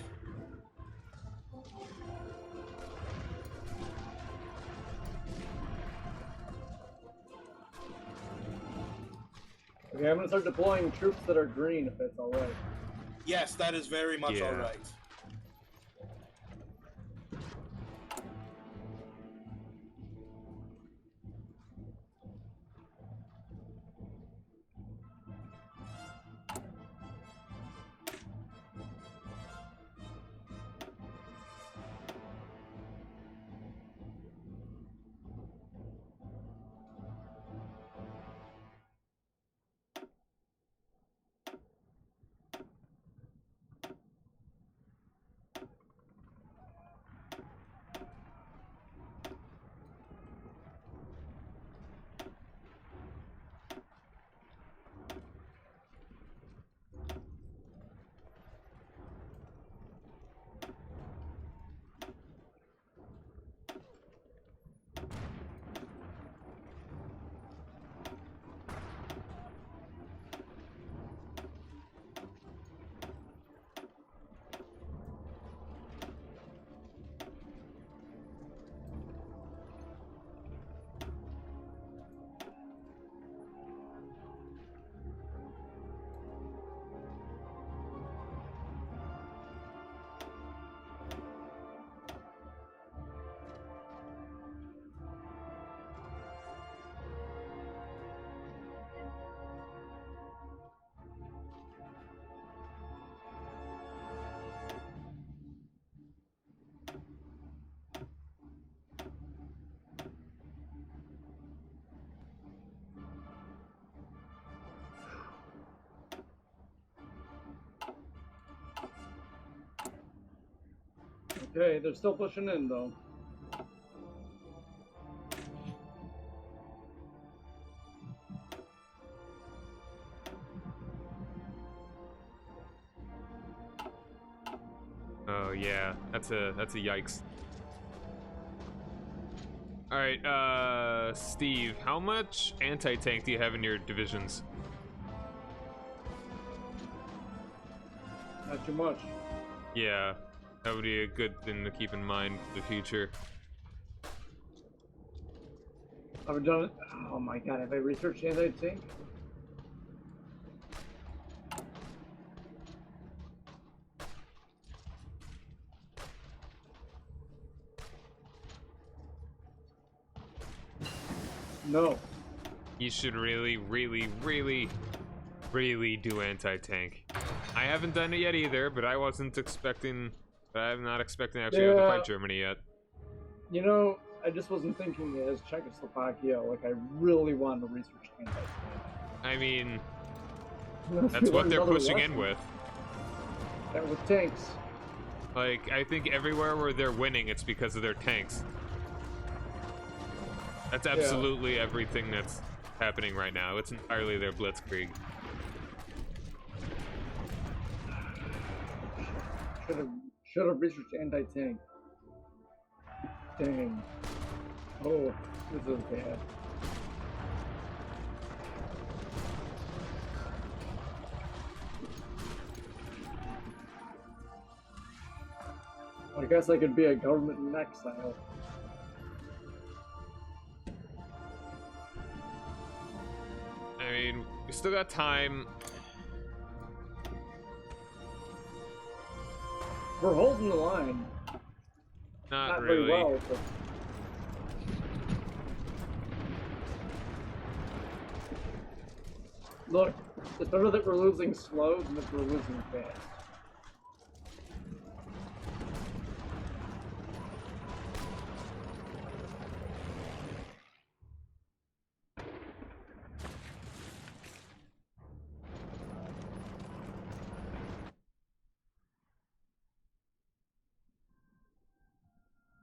Okay, I'm gonna start deploying troops that are green, if that's alright. Yes, that is very much Yeah. all right. Okay, they're still pushing in, though. Oh yeah, that's a yikes. All right, Steve, how much anti-tank do you have in your divisions? Not too much. Yeah, that would be a good thing to keep in mind for the future. I've done it. Oh my god, have I researched anti-tank? No. You should really do anti-tank. I haven't done it yet either, but I wasn't expecting. I'm not expecting to actually have to fight Germany yet. You know, I just wasn't thinking as Czechoslovakia. Like, I really wanted to research anti-tank. I mean, Unless that's we what learned they're other pushing in lessons. with. That was tanks. Like, I think everywhere where they're winning, it's because of their tanks. That's absolutely everything that's happening right now. It's entirely their blitzkrieg. Should have researched anti-tank. Dang. Oh, this is bad. I guess I could be a government in exile. I mean, we still got time. We're holding the line. Not very really. well, but... Look, It's better that we're losing slow than that we're losing fast.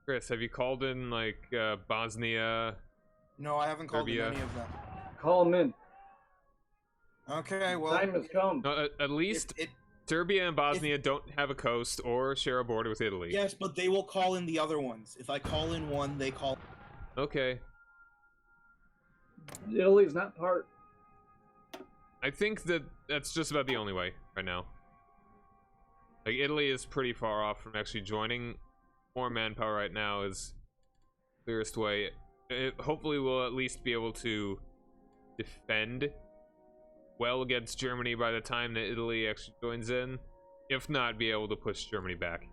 Chris, have you called in like Bosnia? No, I haven't called in Serbia. any of them. Call them in. Okay, well, Time has come. No, at least Serbia and Bosnia don't have a coast or share a border with Italy. yes, but they will call in the other ones. If I call in one, they call. Okay. Italy's not part. I think that's just about the only way right now. Like, Italy is pretty far off from actually joining. More manpower right now is the clearest way. Hopefully we'll at least be able to defend well against Germany by the time that Italy actually joins in. If not, be able to push Germany back.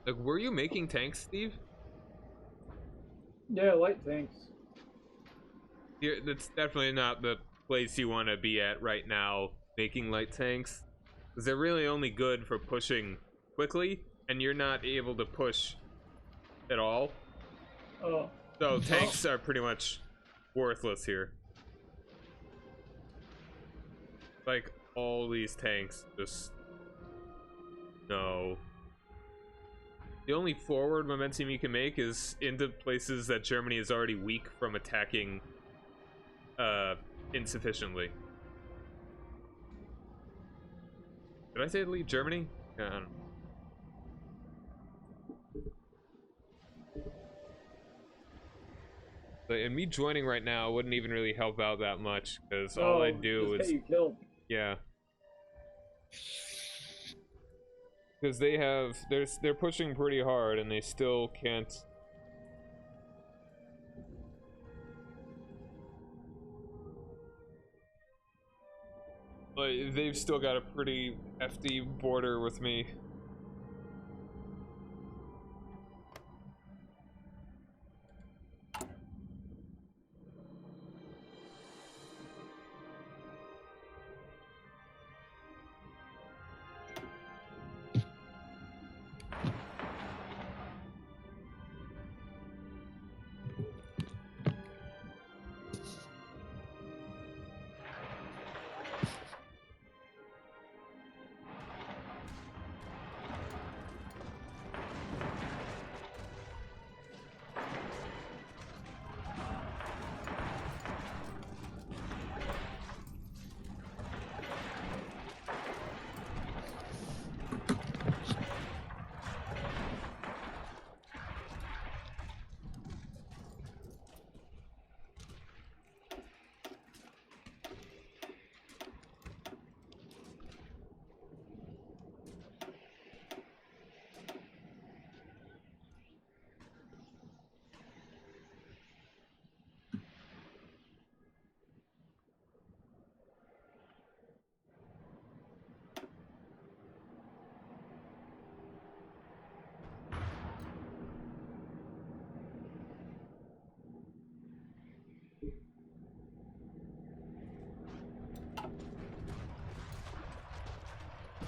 Like, were you making tanks, Steve? Yeah, light tanks. That's definitely not the place you want to be at right now, making light tanks. Because they're really only good for pushing quickly, and you're not able to push at all. Oh. So tanks are pretty much worthless here. Like, all these tanks just... no. The only forward momentum you can make is into places that Germany is already weak from attacking insufficiently. Did I say leave Germany? Yeah, I don't know. But, and me joining right now wouldn't even really help out that much, because all I do just is... get you killed. yeah. Because they're pushing pretty hard and they still can't. Like, they've still got a pretty hefty border with me.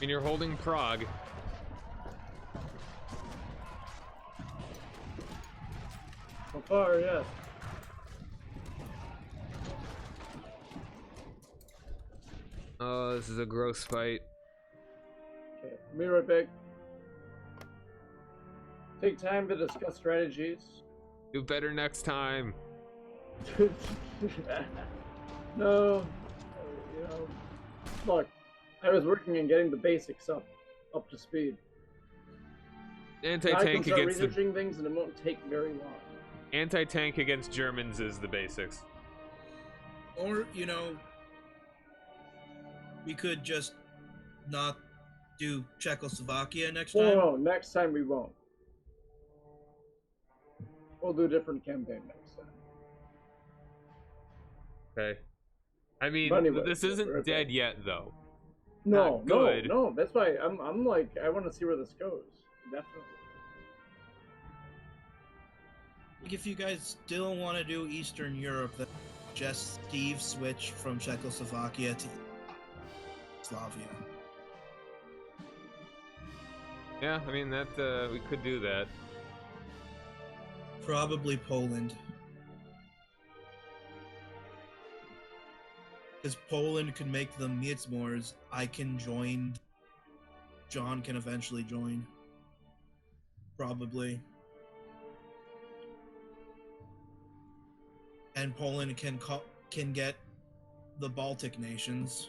And you're holding Prague. So far, yes. Oh, this is a gross fight. Okay, be right back. Take time to discuss strategies. Do better next time. No, you know, look, I was working on getting the basics up to speed. Now I can Anti-tank start against researching things, and it won't take very long. Anti-tank against Germans is the basics. Or, you know, we could just not do Czechoslovakia next time. No, next time we won't. We'll do a different campaign next time. Okay. I mean, But anyway, this we're isn't okay. dead yet, though. No, Not good. no. That's why I'm like, I want to see where this goes. Definitely. If you guys still want to do Eastern Europe, then just Steve switch from Czechoslovakia to Slavia. Yeah, I mean that we could do that. Probably Poland. Because Poland could make the Miedzmors, I can join. John can eventually join. Probably. And Poland can get the Baltic nations.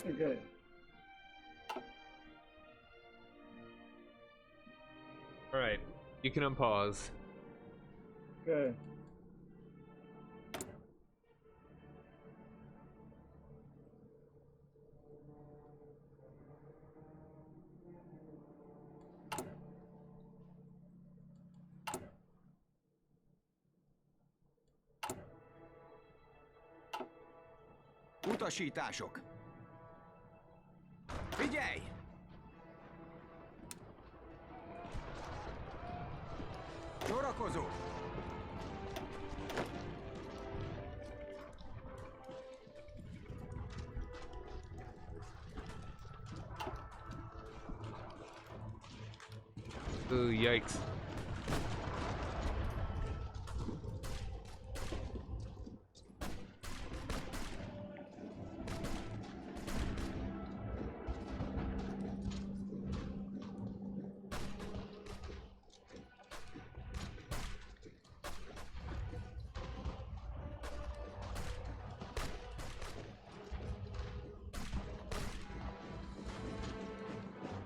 Okay. Alright, you can unpause. Okay. Utasítások! Figyelj! Sorakozó! Ooh, yikes.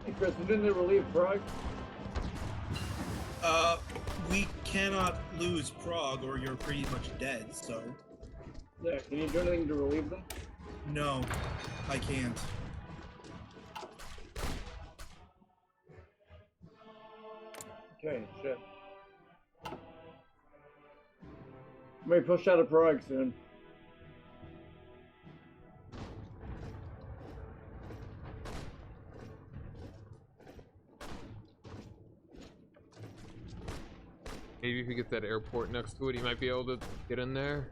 Hey Chris, didn't they relieve Prague? We cannot lose Prague or you're pretty much dead, so Yeah, can you do anything to relieve them? no, I can't. Okay, shit. May push out of Prague soon. Maybe if you get that airport next to it, you might be able to get in there.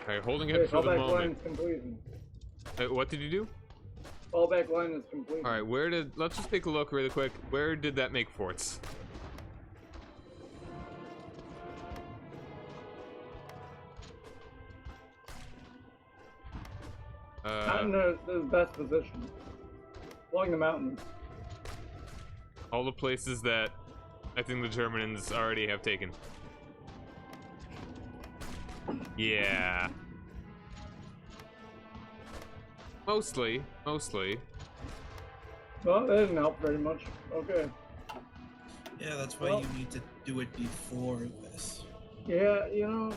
Okay, holding it Okay, for the callback moment. line's completed. What did you do? Fallback line is complete. All right, let's just take a look really quick. Where did that make forts? Not in the best position. Along the mountains. All the places that I think the Germans already have taken. Yeah. Mostly. Well, that didn't help very much. Okay. Yeah, that's why you need to do it before this. Yeah, you know.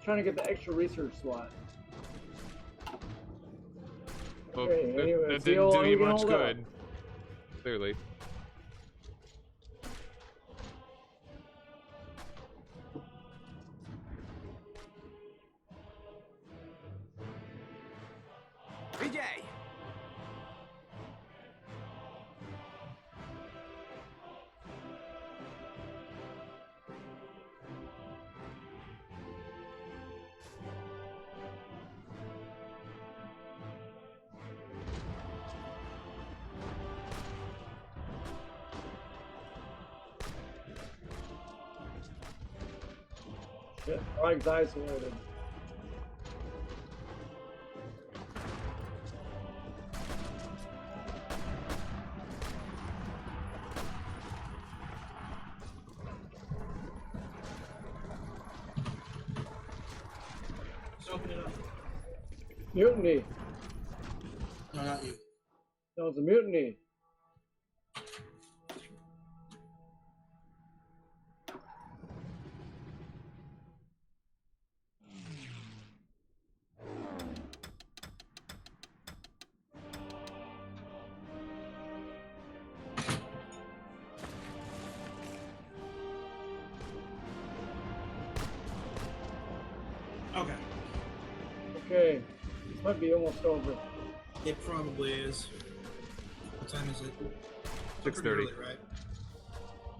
Trying to get the extra research slot. Well, Okay, anyway, that see how didn't do long you we can much hold out. good. Clearly. Idziej! Shit, Prague's isolated. Just open it up. Mutiny. No, not you. No, it's a mutiny. Okay. Okay. This might be almost over. It probably is. What time is it? 6:30. Pretty early, right?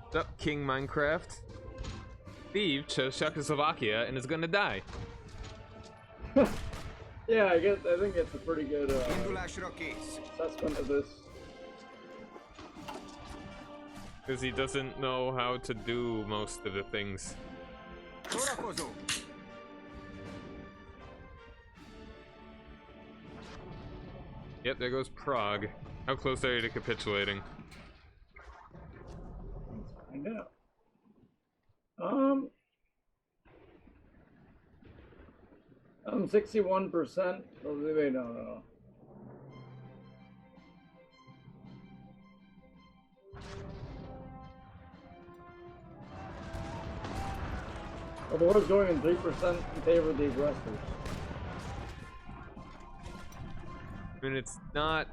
What's up, King Minecraft? Steve chose Czechoslovakia and is gonna die. Yeah, I think it's a pretty good Indulás kész. assessment of this. Because he doesn't know how to do most of the things. Szórakozó! Yep, there goes Prague. How close are you to capitulating? Let's find out. I'm 61%. Oh, wait, no. Well, the war's going in 3% in favor of the aggressors. I mean, it's not...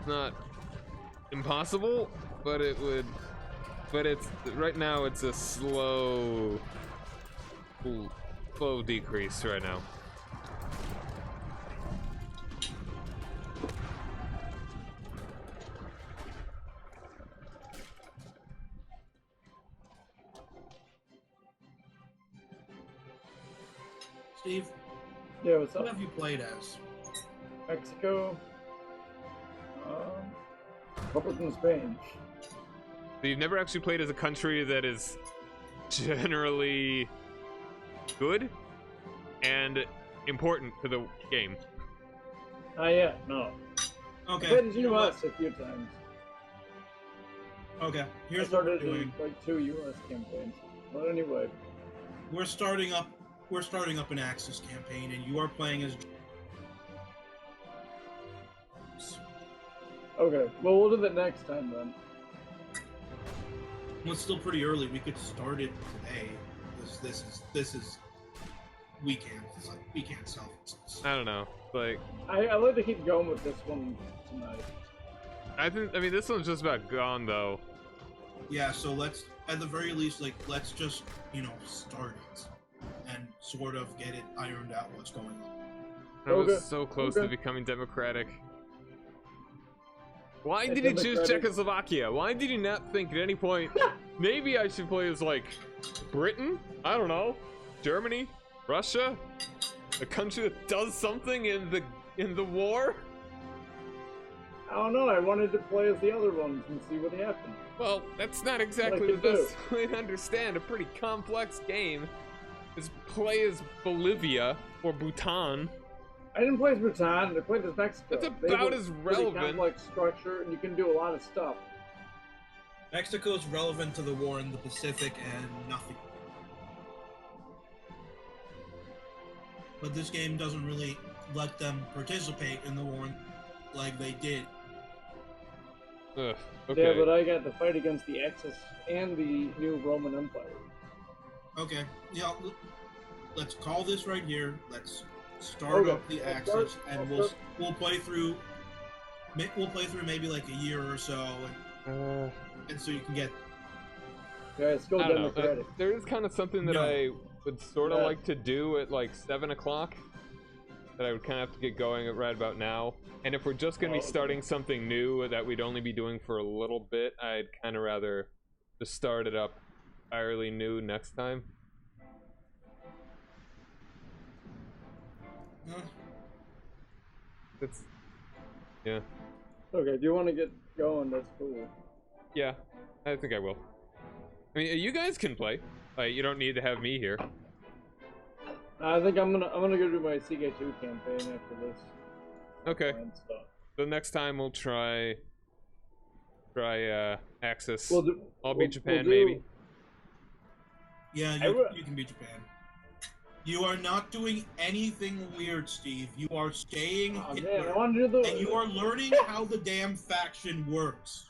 not impossible, but it would... But it's... Right now, it's a slow decrease right now. Steve, Yeah, what's what up? have you played as? Mexico. Republic in Spain. So you've never actually played as a country that is generally good and important to the game. Not yet, no. Okay. I've been in you know what? US a few times. Okay. I Here's what we're started in doing. like 2 US campaigns. But anyway. We're starting up an Axis campaign, and you are playing as. Okay, well, we'll do that next time then. Well, it's still pretty early. We could start it today. This is weekend. It's like weekend self. I don't know. Like, I like to keep going with this one tonight. I mean, this one's just about gone, though. Yeah. So let's, at the very least, let's just start it and sort of get it ironed out what's going on. I was Okay, so close okay. to becoming democratic. Why And did he choose democratic- Czechoslovakia? Why did he not think at any point, maybe I should play as, like, Britain? I don't know. Germany? Russia? A country that does something in the war? I don't know. I wanted to play as the other ones and see what happened. Well, that's not exactly the Like you best way to understand a pretty complex game. Is play as Bolivia or Bhutan. I didn't play as Bhutan. I played as Mexico. That's They have about a as pretty relevant. complex structure, and you can do a lot of stuff. Mexico is relevant to the war in the Pacific and nothing. But this game doesn't really let them participate in the war like they did. Ugh, okay. Yeah, but I got to fight against the Axis and the new Roman Empire. Okay, yeah, let's call this right here. Let's start Okay, up the I'll Axis, start- and I'll we'll start- play through. We'll play through maybe like a year or so, and so you can get. Yeah, it's go I don't know. Democratic. There is kind of something that No. I would sort of Yeah. like to do at like 7 o'clock. That I would kind of have to get going at right about now. And if we're just going to be Oh, okay. starting something new that we'd only be doing for a little bit, I'd kind of rather just start it up entirely new next time. It's yeah. Okay, if you want to get going, that's cool. Yeah, I think I will. I mean, you guys can play. Like, you don't need to have me here. I think I'm gonna go do my CK2 campaign after this. Okay. And stuff. So next time we'll try Axis. We'll do, I'll we'll- beat Japan, we'll do- maybe. Yeah, I will- you can beat Japan. You are not doing anything weird, Steve. You are staying Oh, Hitler, man, I want to do the. and you are learning how the damn faction works.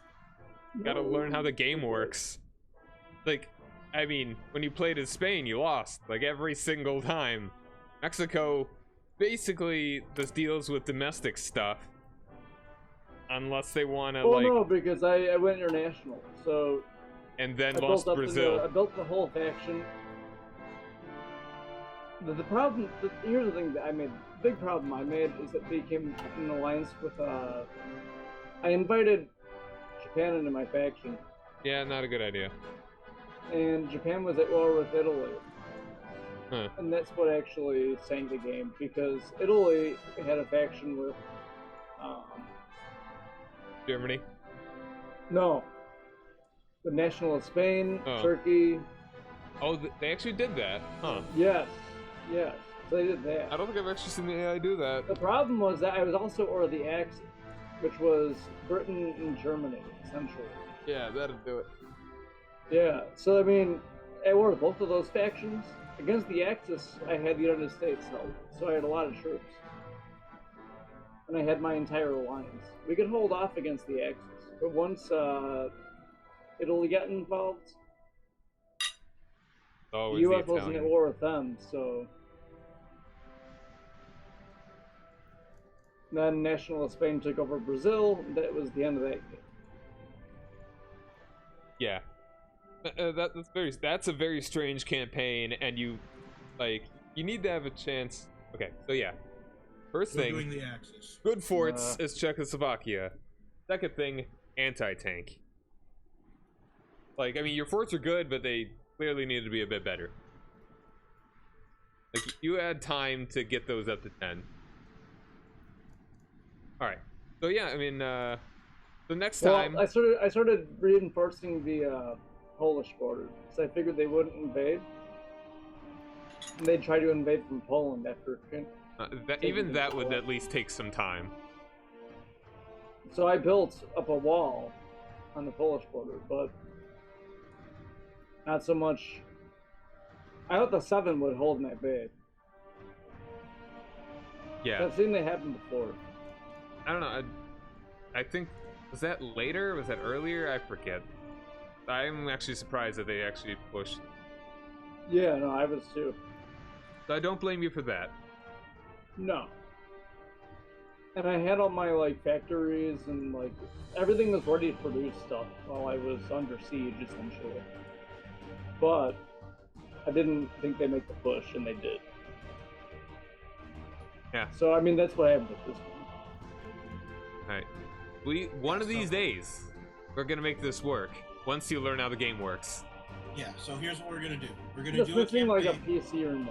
Gotta learn how the game works. Like, I mean, when you played as Spain, you lost, like, every single time. Mexico basically just deals with domestic stuff. Unless they wanna, Oh like, no, because I went international, so and then I lost built up Brazil. I built the whole faction. The problem, here's the thing that I made. The big problem I made is that they came in an alliance with. I invited Japan into my faction, Yeah, not a good idea. and Japan was at war with Italy. Huh. And that's what actually sank the game, because Italy had a faction with. Germany? No. The National of Spain, Oh. Turkey. Oh, they actually did that? Huh. Yes. Yes. So they did that. I don't think I've actually seen the AI do that. The problem was that I was also over the Axis, which was Britain and Germany, essentially. Yeah, that'd do it. Yeah, so I mean, I war with both of those factions. Against the Axis, I had the United States held, so I had a lot of troops. And I had my entire alliance. We could hold off against the Axis, but once Italy got involved, Oh, the U.S. wasn't at war with them, so. Then National of Spain took over Brazil, and that was the end of that game. Yeah. That's a very strange campaign, and you need to have a chance. Okay, so yeah. First We're thing, doing the Axis. good forts is Czechoslovakia. Second thing, anti-tank. Like, I mean, your forts are good, but they clearly need to be a bit better. Like, you had time to get those up to 10. Alright. So yeah, I mean, so next time... Well, I started reinforcing the Polish border, because I figured they wouldn't invade. And they'd try to invade from Poland after. even that would at least take some time. So I built up a wall on the Polish border, but not so much. I thought the 7 would hold my bay. Yeah. I've seen that happen before. I don't know. I think, was that later? Was that earlier? I forget. I'm actually surprised that they actually pushed. Yeah, no, I was too. So I don't blame you for that. No. And I had all my like factories and like everything was ready to produce stuff while I was under siege essentially. But I didn't think they'd make the push, and they did. Yeah. So I mean that's what happened with this one. Alright. One of these days, we're gonna make this work. Once you learn how the game works. Yeah, so here's what we're gonna do. We're gonna Just do a missing campaign. like a PC in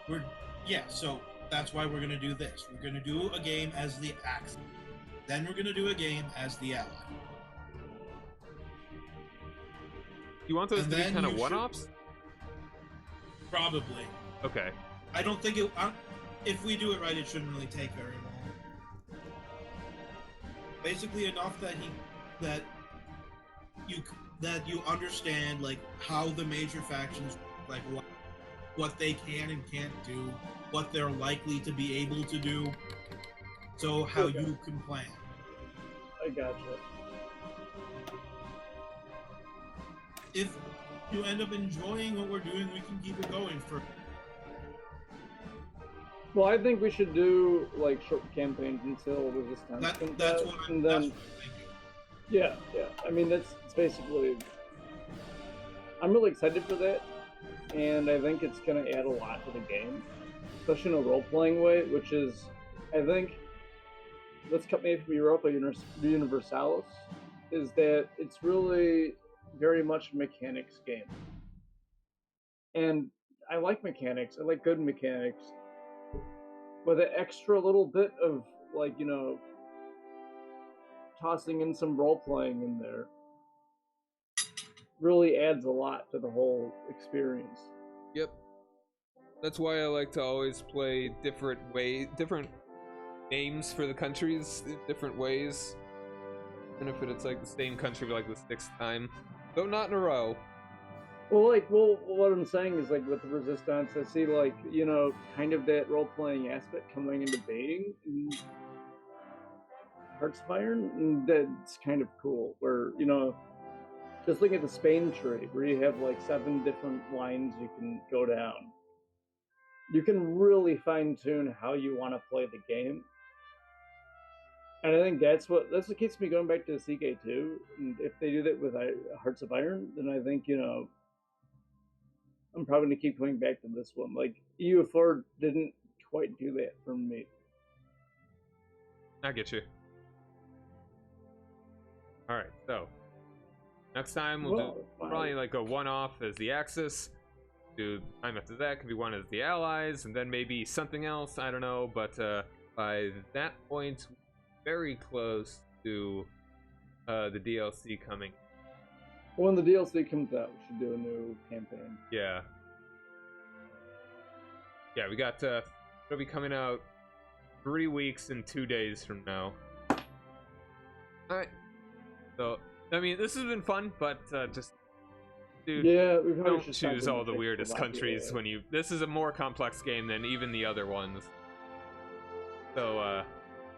there. So that's why we're gonna do this. We're gonna do a game as the Axis. Then we're gonna do a game as the Ally. You want those And to be then kind of you one-offs? Probably. Okay. I don't think it. If we do it right, it shouldn't really take very long. Basically, enough that you understand like how the major factions, like what they can and can't do, what they're likely to be able to do, so how you can plan. I gotcha. If you end up enjoying what we're doing, we can keep it going for. Well, I think we should do like short campaigns until Resistance That's comes what out, I'm and then thinking. yeah. I mean, it's basically. I'm really excited for that, and I think it's going to add a lot to the game, especially in a role-playing way, which is, I think, what's kept me from Europa Universalis is that it's really very much a mechanics game. And I like mechanics. I like good mechanics. But an extra little bit of, like, tossing in some role-playing in there really adds a lot to the whole experience. Yep. That's why I like to always play different names for the countries, different ways. Even if it's like the same country for like the 6th time, though not in a row. Well, what I'm saying is, like, with the Resistance, I see, like, kind of that role-playing aspect coming into being in Hearts of Iron, and that's kind of cool, where, just looking at the Spain tree, where you have, like, 7 different lines you can go down. You can really fine-tune how you want to play the game. And I think that's what keeps me going back to CK2. And if they do that with Hearts of Iron, then I think, I'm probably going to keep going back to this one. Like, EU4 didn't quite do that for me. I get you. Alright, so next time we'll do probably like a one-off as the Axis. Do time after that could be one as the Allies, and then maybe something else, I don't know, but by that point very close to the DLC coming. When the DLC comes out, we should do a new campaign. Yeah, we got it'll be coming out 3 weeks and 2 days from now. Alright, so I mean, this has been fun, but just dude, yeah, we don't choose all the weirdest countries when you. This is a more complex game than even the other ones. So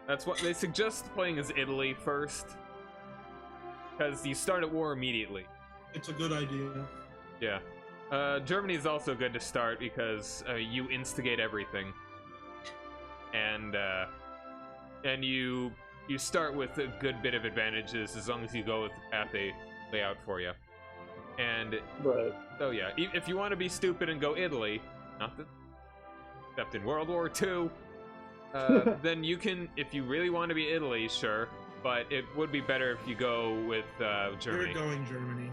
that's what they suggest playing as Italy first, because you start at war immediately. It's a good idea. Yeah. Germany is also good to start because you instigate everything, and you start with a good bit of advantages as long as you go with the path they lay out for you. And right. So yeah, if you want to be stupid and go Italy, not that, except in World War II, then you can. If you really want to be Italy, sure, but it would be better if you go with Germany. You're going Germany.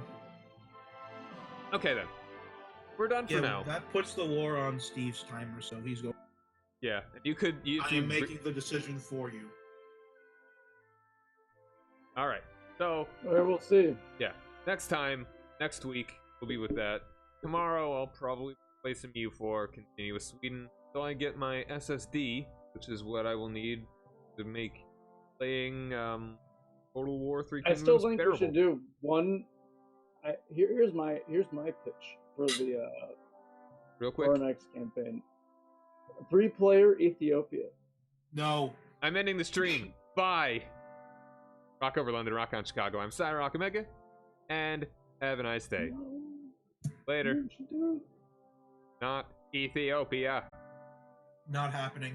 Okay then. We're done for now. That puts the war on Steve's timer, so he's going. Yeah, you could. I'm making the decision for you. All right. So. All right, we'll see. Yeah. Next week we'll be with that. Tomorrow I'll probably play some U4, continue with Sweden, so I get my SSD, which is what I will need to make playing Total War 3 Kingdoms I still think bearable. we should do one. Here's my pitch for the real quick for our next campaign. 3-player Ethiopia. No. I'm ending the stream. Bye. Rock over London, rock on Chicago. I'm Cyrock Omega, and have a nice day. Later. What did you do? Not Ethiopia. Not happening.